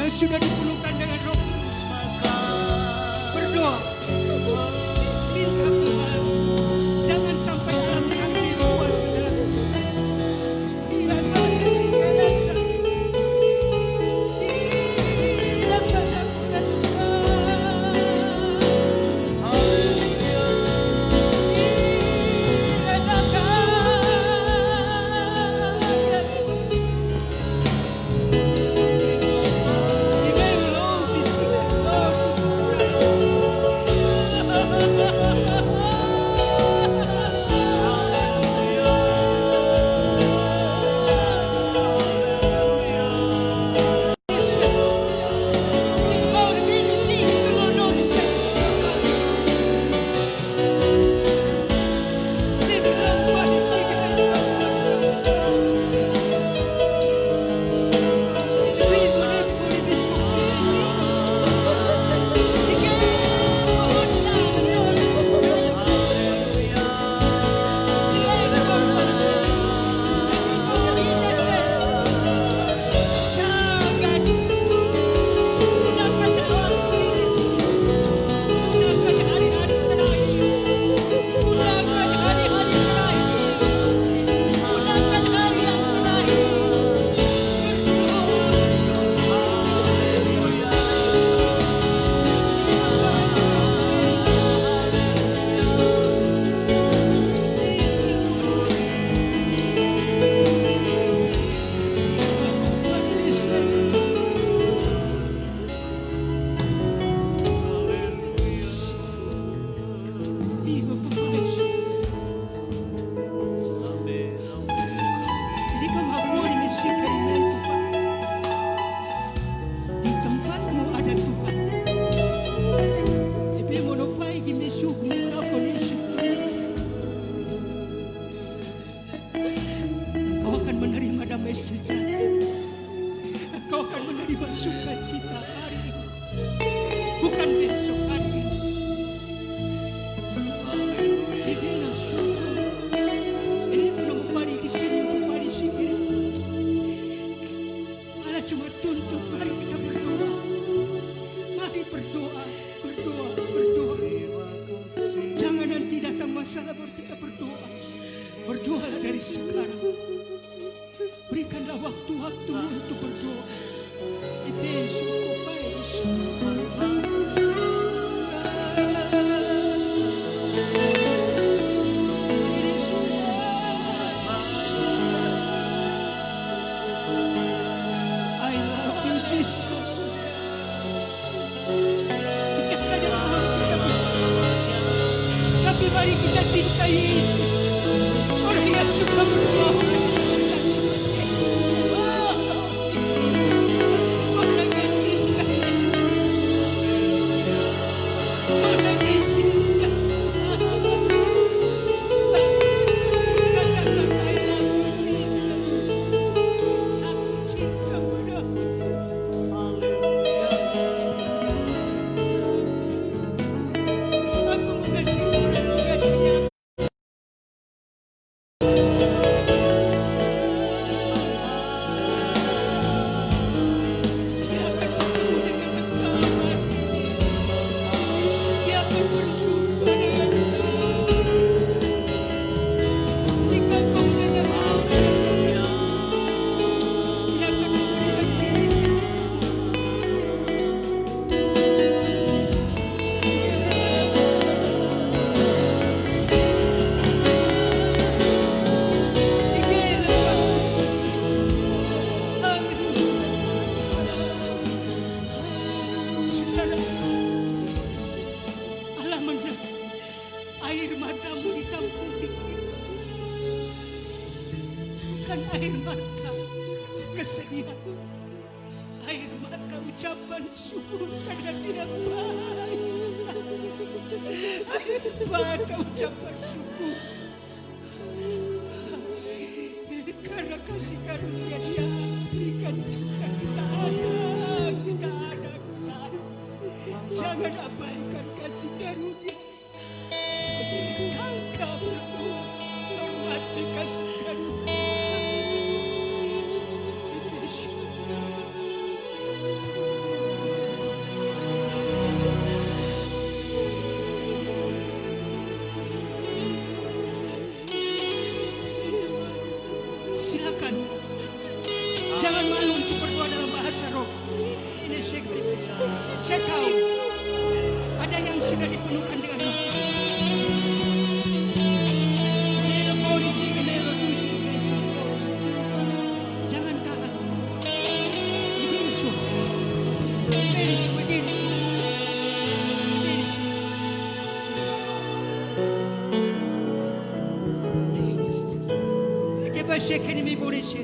yang sudah dipenuhkan dengan Roh Kudus, berdoa, minta Tuhan, jangan sampai dalam kami luas dalam sukacita hari ini, bukan besok hari ini. Hivi nashukuru, ini mnamfariki sini mtufarisi ini. Allah cuma tuntut mari kita berdoa, mari berdoa, berdoa, berdoa. Jangan nanti datang masalah baru kita berdoa. Berdoalah dari sekarang. Berikanlah waktu-waktu untuk berdoa. I love you, Jesus. Tidak saja Tuhan kita, tapi mari kita cintai Yesus. Orang yang suka berdoa. Air matamu ditampung di kita, bukan air mata kesedihan, air mata ucapan syukur karena Dia baik. Air mata ucapan syukur karena kasih karunia Dia berikan kita. Kita ada. Jangan abaikan kasih karunia. Tangkap hormati kasih karunia. Saya tahu ada yang sudah dipenuhkan dengan Roh Kudus. Jangan kalah. Berdiri semua. Berdiri semua. Saya kini memborisi.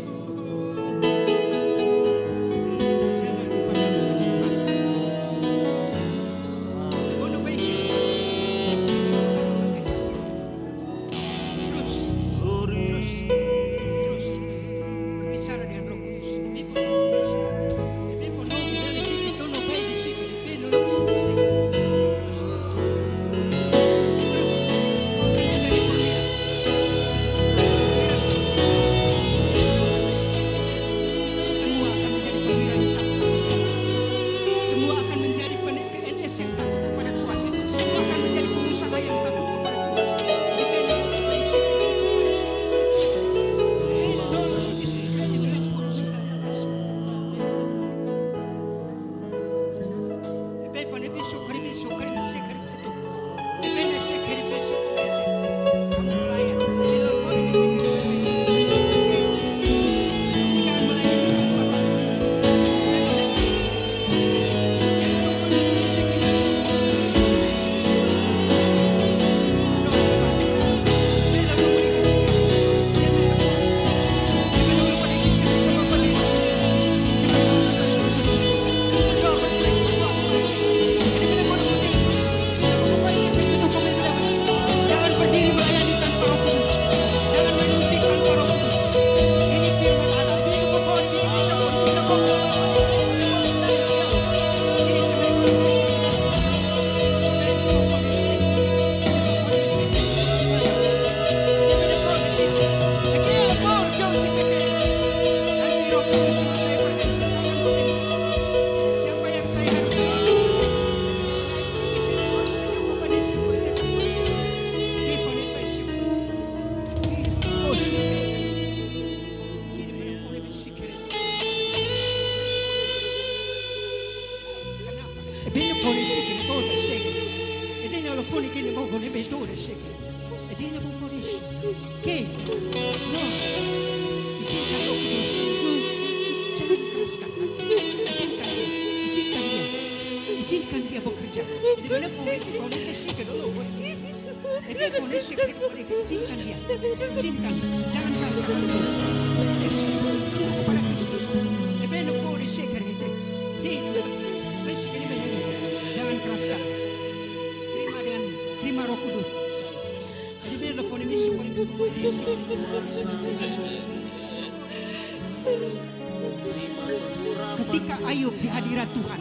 Ketika Ayub di hadirat Tuhan,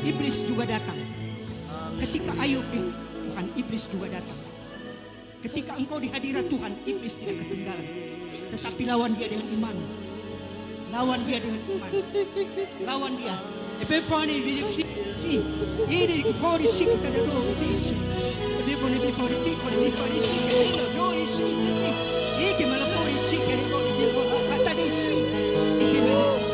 iblis juga datang. Ketika Ayub di Tuhan, iblis juga datang. Ketika engkau di hadirat Tuhan, iblis tidak ketinggalan. Tetapi lawan dia dengan iman. Lawan dia dengan iman. Lawan dia. Ebefani bilifsi. Ini fuori si kita ada dua bisi. Ebefani bifari bifari bifari si kita ada dua isi. Iki malah fuori si kita ada dua bifari kata desi. Iki malah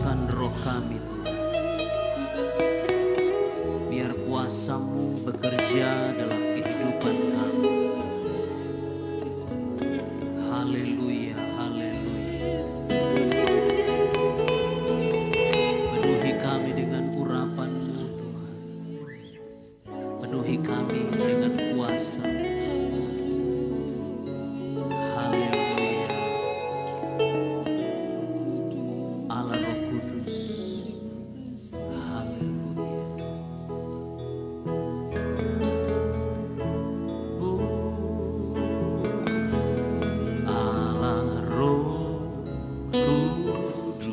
Nyatakan roh kami Tuhan. Biar kuasa-Mu bekerja dalam kehidupan kami. Haleluya, haleluya. Penuhi kami dengan urapan-Mu Tuhan. Penuhi kami dengan kuasa. Haleluya. Allah Roh Kudus. Haleluya. Allah Roh Kudus.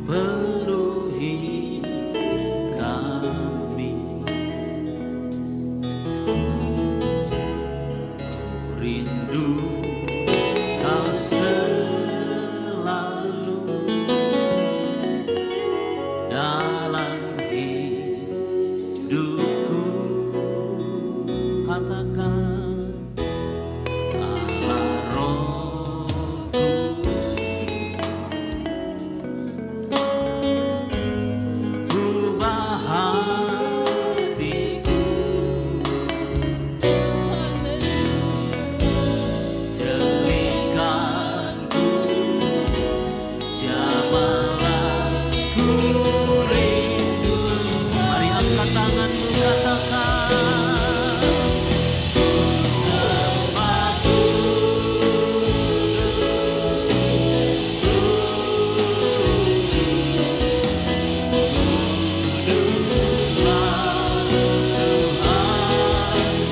Penuhi kami. Rindu Kau selalu dalam hidupku. Katakan Allah Rohku. Ubah hatiku. Celingkanku, jamalah ku rindu. Mari angkat tanganmu, katakan sembah kuduslah Tuhan,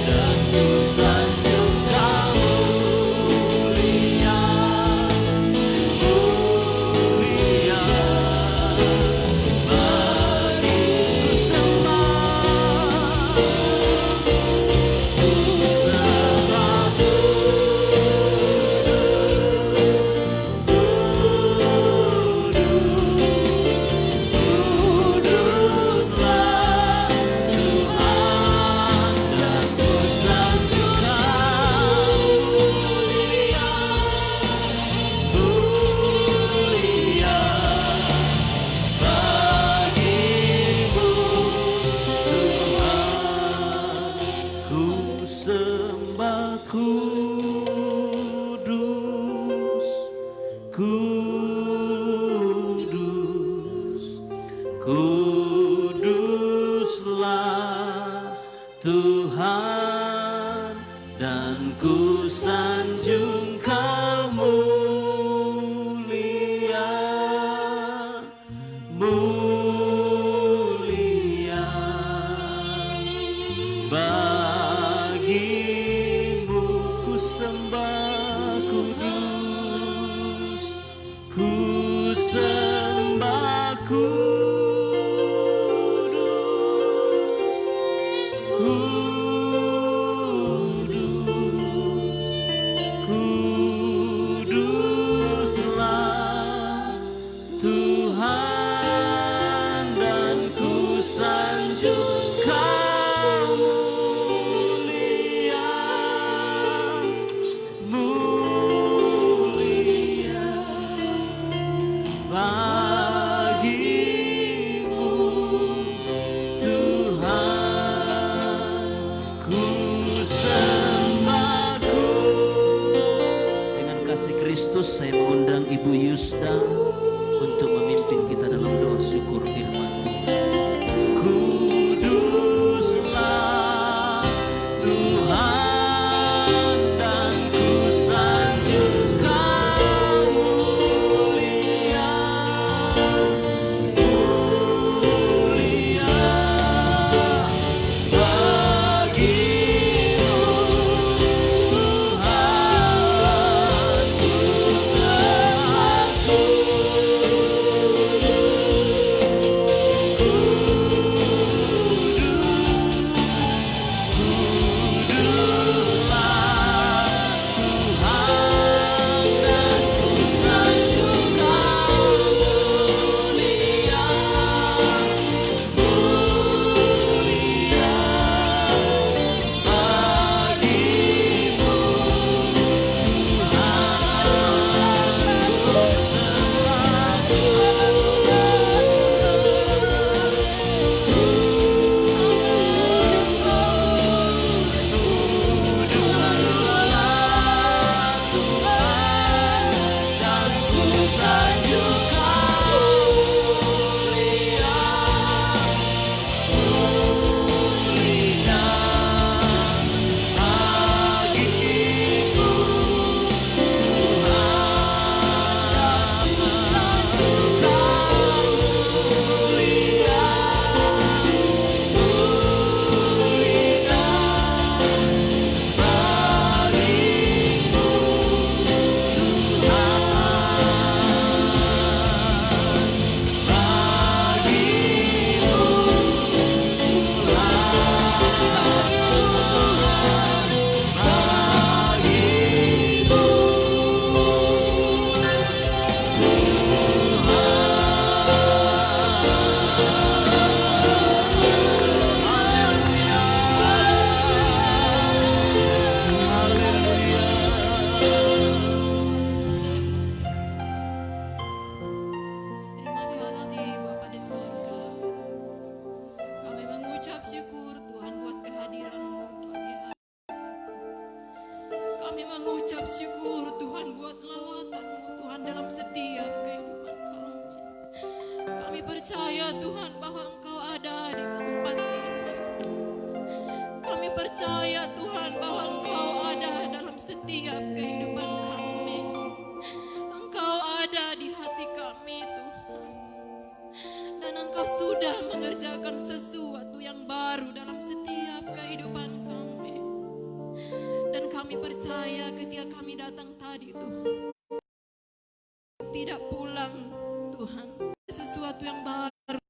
dan ku sanjung Kamu mulia, mulia. Bagi ku sembah, ku sembah kuduslah Tuhan, dan ku sanjung Kamu mulia, mulia. Bagimu Tuhan, ku sembah kudus, kudus, kuduslah Tuhan, dan ku sanjung Kau mulia, mulia. Bagimu ku sembah kudus, ku sembah kudus, kuduslah Tuhan, dan ku sanjung Kau mulia, mulia. Bagimu Tuhan, ku sembah. Dengan kasih Kristus, saya mengundang Ibu Yusda untuk memimpin kita dalam doa syukur firman Tuhan. Kuduslah Tuhan, dan ku sanjung Kau mulia, mulia. Bagimu Tuhan, ku sembah kudus, Kami mengucap syukur Tuhan buat lawatan-Mu Tuhan dalam setiap kehidupan kami. Kami percaya Tuhan bahwa Engkau ada di tempat ini. Kami percaya Tuhan bahwa Engkau ada dalam setiap kehidupan kami. Engkau ada di hati kami Tuhan. Dan Engkau sudah mengerjakan sesuatu yang baru dalam setiap kehidupan kami. Dan kami percaya ketika kami datang tadi Tuhan, tidak pulang Tuhan, sesuatu yang baru,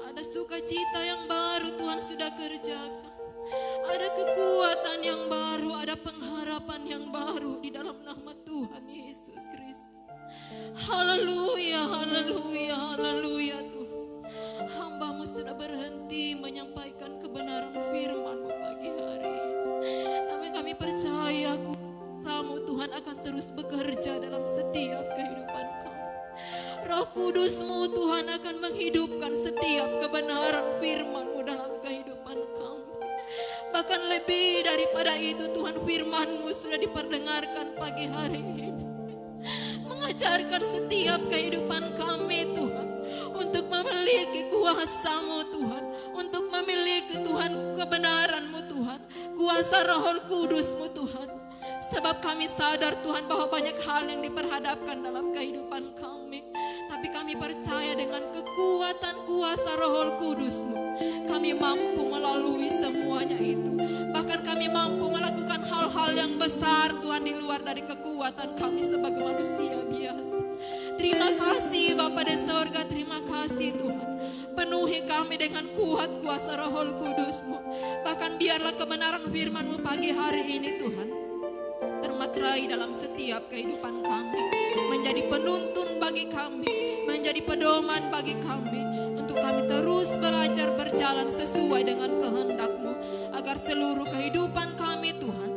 ada sukacita yang baru Tuhan sudah kerjakan, ada kekuatan yang baru, ada pengharapan yang baru di dalam nama Tuhan Yesus Kristus. Haleluya, haleluya, haleluya Tuhan. Hamba-Mu sudah berhenti menyampaikan kebenaran firman-Mu pagi hari ini. Tapi kami percaya kuasa-Mu Tuhan akan terus bekerja dalam setiap kehidupan kami. Roh Kudus-Mu Tuhan akan menghidupkan setiap kebenaran firman-Mu dalam kehidupan kami. Bahkan lebih daripada itu Tuhan, firman-Mu sudah diperdengarkan pagi hari ini, mengajarkan setiap kehidupan kami Tuhan untuk memiliki kuasa-Mu Tuhan, untuk memiliki Tuhan kebenaran-Mu Tuhan, kuasa Roh Kudus-Mu Tuhan. Sebab kami sadar Tuhan bahwa banyak hal yang diperhadapkan dalam kehidupan kami, tapi kami percaya dengan kekuatan kuasa Roh Kudus-Mu kami mampu melalui semuanya itu. Bahkan kami mampu melakukan hal-hal yang besar Tuhan di luar dari kekuatan kami sebagai manusia biasa. Terima kasih Bapa di sorga, terima kasih Tuhan. Penuhi kami dengan kuat kuasa Roh Kudus-Mu. Bahkan biarlah kebenaran firman-Mu pagi hari ini Tuhan termaterai dalam setiap kehidupan kami, menjadi penuntun bagi kami, menjadi pedoman bagi kami, untuk kami terus belajar berjalan sesuai dengan kehendak-Mu, agar seluruh kehidupan kami Tuhan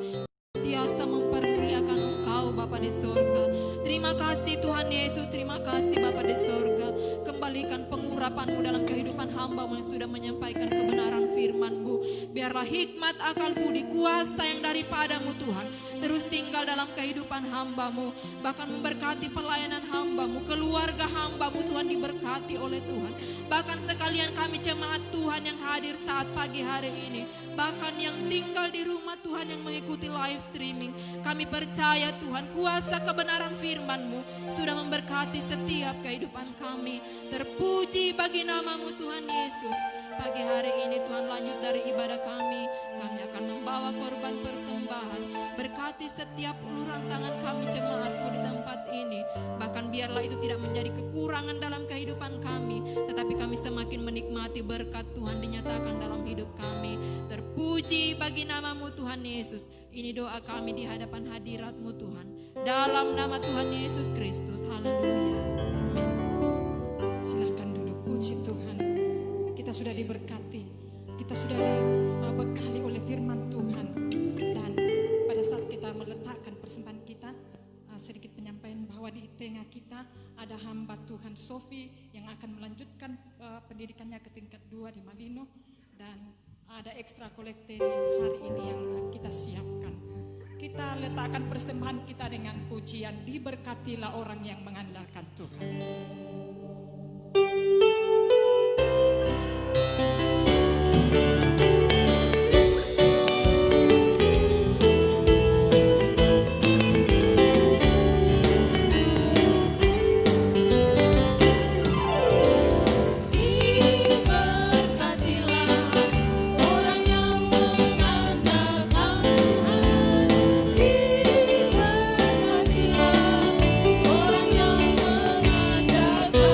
senantiasa mempermuliakan Engkau Bapa di sorga. Terima kasih Tuhan Yesus, terima kasih Bapa di sorga. Kembalikan pengurapan-Mu dalam kehidupan hamba-Mu yang sudah menyampaikan kebenaran firman-Mu. Biarlah hikmat, akal, budi, kuasa yang daripada-Mu Tuhan terus tinggal dalam kehidupan hamba-Mu. Bahkan memberkati pelayanan hamba-Mu, keluarga hamba-Mu Tuhan diberkati oleh Tuhan. Bahkan sekalian kami jemaat Tuhan yang hadir saat pagi hari ini, bahkan yang tinggal di rumah Tuhan yang mengikuti live streaming, kami percaya Tuhan kuasa kebenaran firman-Mu sudah memberkati setiap kehidupan kami. Terpuji bagi nama-Mu Tuhan Yesus. Pagi hari ini Tuhan, lanjut dari ibadah kami akan membawa korban persembahan. Berkati setiap uluran tangan kami jemaat-Mu di tempat ini. Bahkan biarlah itu tidak menjadi kekurangan dalam kehidupan kami, tetapi kami semakin menikmati berkat Tuhan dinyatakan dalam hidup kami. Terpuji bagi nama-Mu Tuhan Yesus. Ini doa kami di hadapan hadirat-Mu Tuhan, dalam nama Tuhan Yesus Kristus. Haleluya, amin. Silahkan duduk, puji Tuhan. Kita sudah diberkati, kita sudah dibekali oleh firman Tuhan. Dan pada saat kita meletakkan persembahan kita, sedikit penyampaian bahwa di tengah kita ada hamba Tuhan Sofi yang akan melanjutkan pendidikannya ke tingkat 2 di Malino. Dan ada ekstra kolekte hari ini yang kita siapkan. Kita letakkan persembahan kita dengan pujian, diberkatilah orang yang mengandalkan Tuhan. Orang yang mengandalkan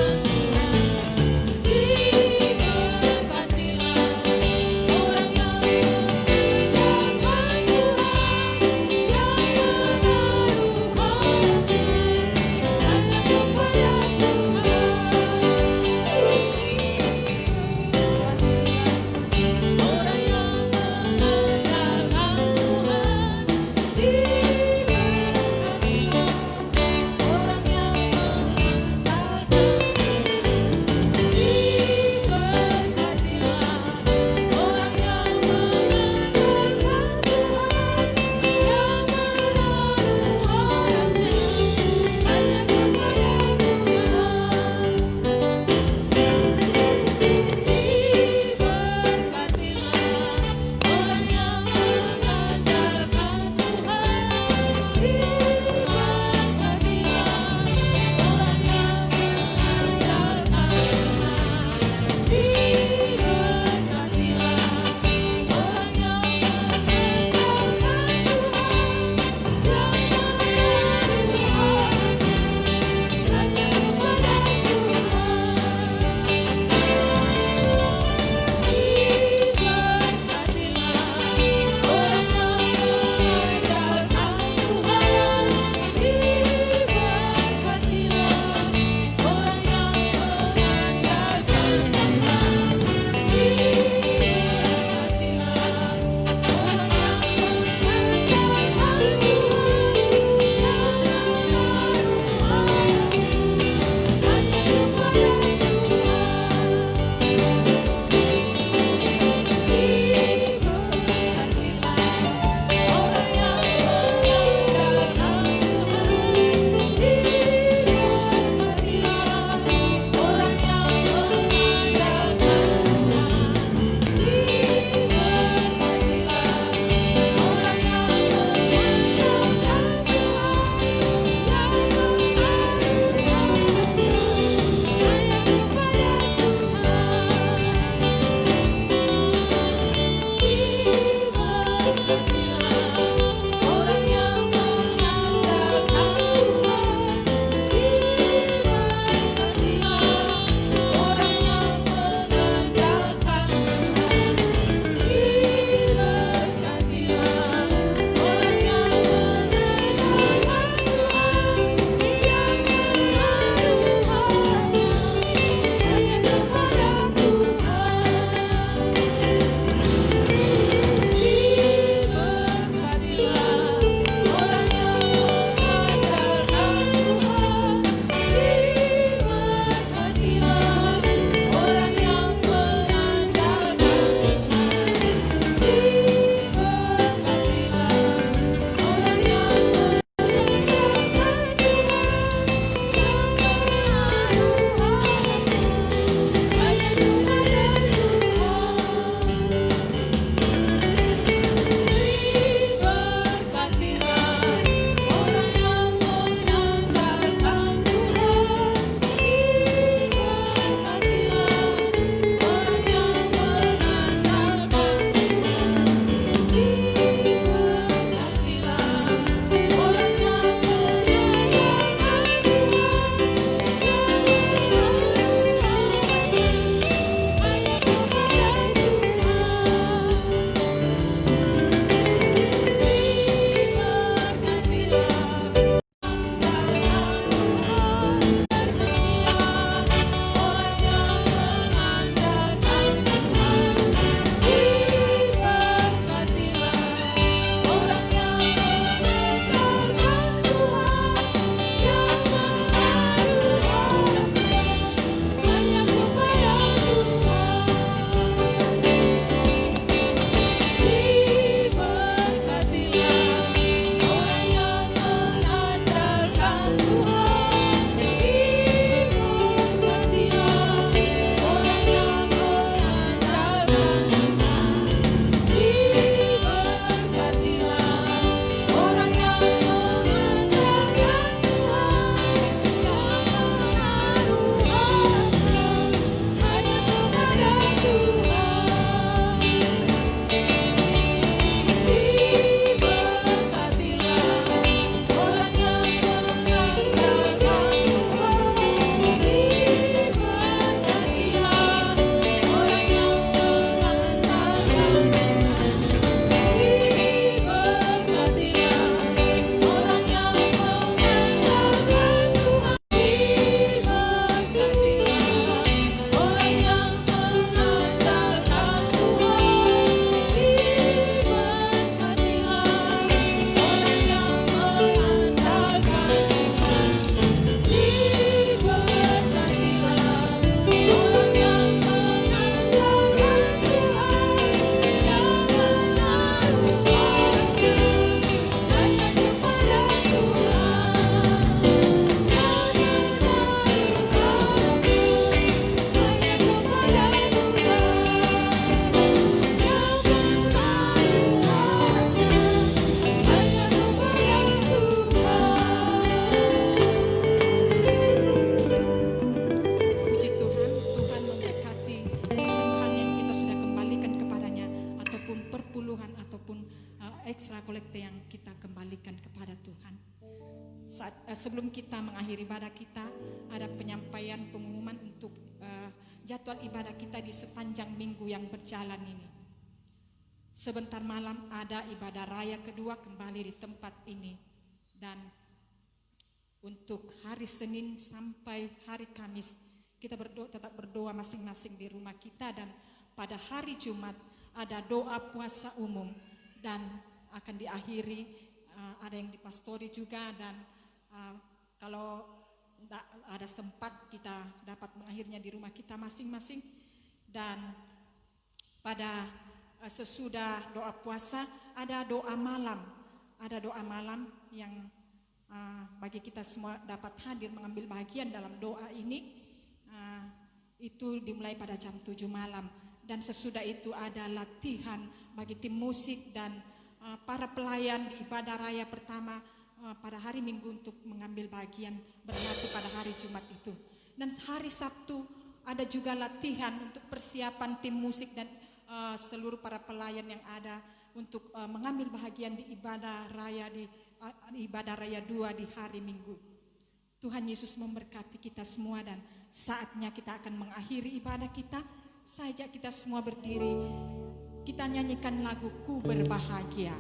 sebelum kita mengakhiri ibadah kita, ada penyampaian pengumuman untuk jadwal ibadah kita di sepanjang minggu yang berjalan ini. Sebentar malam ada ibadah raya kedua kembali di tempat ini. Dan untuk hari Senin sampai hari Kamis kita tetap berdoa masing-masing di rumah kita. Dan pada hari Jumat ada doa puasa umum dan akan diakhiri, ada yang dipastori juga. Dan kalau ada sempat kita dapat mengakhirinya di rumah kita masing-masing. Dan pada sesudah doa puasa ada doa malam. Ada doa malam yang bagi kita semua dapat hadir mengambil bagian dalam doa ini. Itu dimulai pada jam 7 malam. Dan sesudah itu ada latihan bagi tim musik dan para pelayan di ibadah raya pertama pada hari Minggu untuk mengambil bagian berlatih pada hari Jumat itu. Dan hari Sabtu ada juga latihan untuk persiapan tim musik dan seluruh para pelayan yang ada untuk mengambil bagian di ibadah raya 2 di hari Minggu. Tuhan Yesus memberkati kita semua dan saatnya kita akan mengakhiri ibadah kita. Saya ajak kita semua berdiri, kita nyanyikan lagu Ku Berbahagia.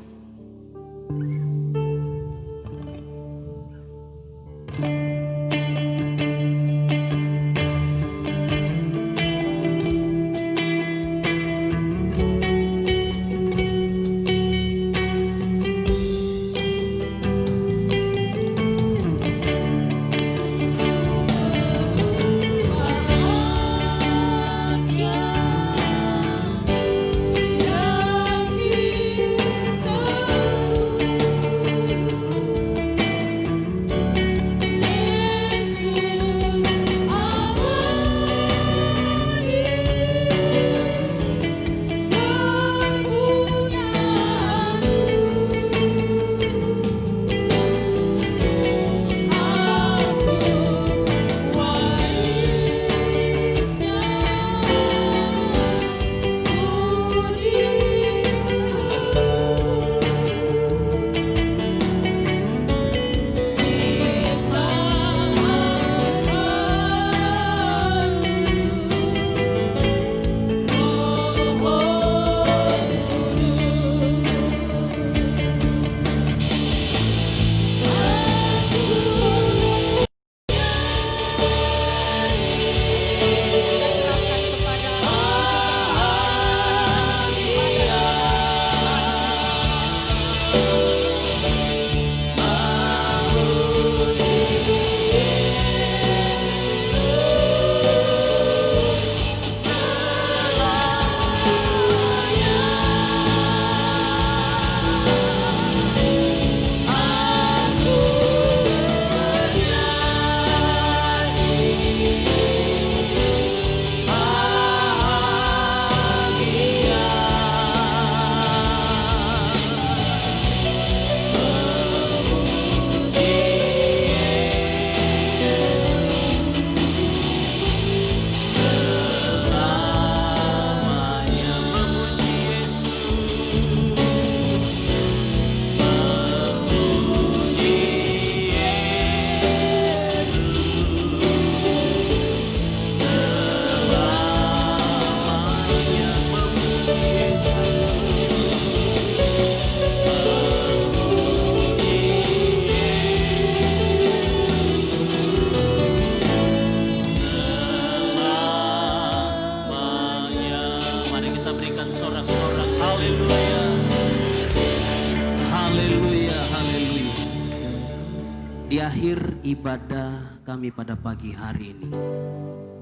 Di akhir ibadah kami pada pagi hari ini,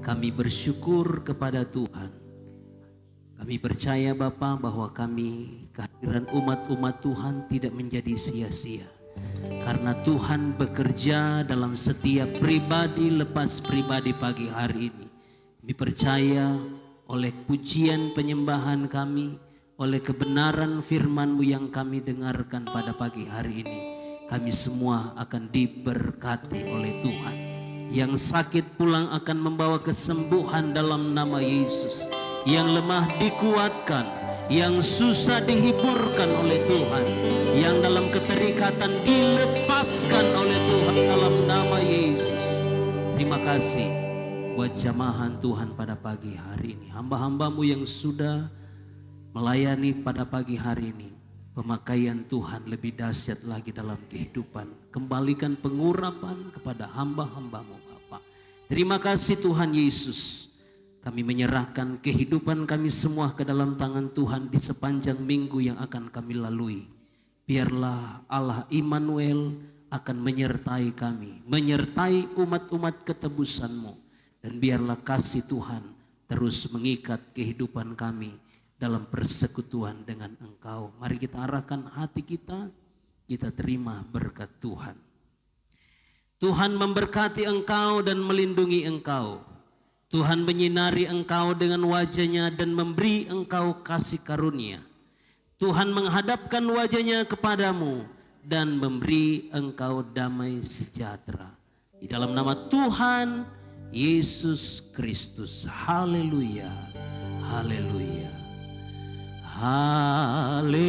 kami bersyukur kepada Tuhan. Kami percaya Bapa bahwa kehadiran umat-umat Tuhan tidak menjadi sia-sia. Karena Tuhan bekerja dalam setiap pribadi lepas pribadi pagi hari ini. Kami percaya oleh pujian penyembahan kami, oleh kebenaran firman-Mu yang kami dengarkan pada pagi hari ini, kami semua akan diberkati oleh Tuhan. Yang sakit pulang akan membawa kesembuhan dalam nama Yesus. Yang lemah dikuatkan, yang susah dihiburkan oleh Tuhan, yang dalam keterikatan dilepaskan oleh Tuhan. dalam nama Yesus. Terima kasih buat jamahan Tuhan pada pagi hari ini. Hamba-hambamu yang sudah melayani pada pagi hari ini. Pemakaian Tuhan lebih dahsyat lagi dalam kehidupan. Kembalikan pengurapan kepada hamba-hambamu Bapa. Terima kasih Tuhan Yesus. Kami menyerahkan kehidupan kami semua ke dalam tangan Tuhan di sepanjang minggu yang akan kami lalui. Biarlah Allah Immanuel akan menyertai kami, menyertai umat-umat ketebus-Mu. Dan biarlah kasih Tuhan terus mengikat kehidupan kami dalam persekutuan dengan Engkau. Mari kita arahkan hati kita, kita terima berkat Tuhan. Tuhan memberkati engkau dan melindungi engkau. Tuhan menyinari engkau dengan wajah-Nya dan memberi engkau kasih karunia. Tuhan menghadapkan wajah-Nya kepadamu dan memberi engkau damai sejahtera. Di dalam nama Tuhan Yesus Kristus. Haleluya. Haleluya. Haleluya.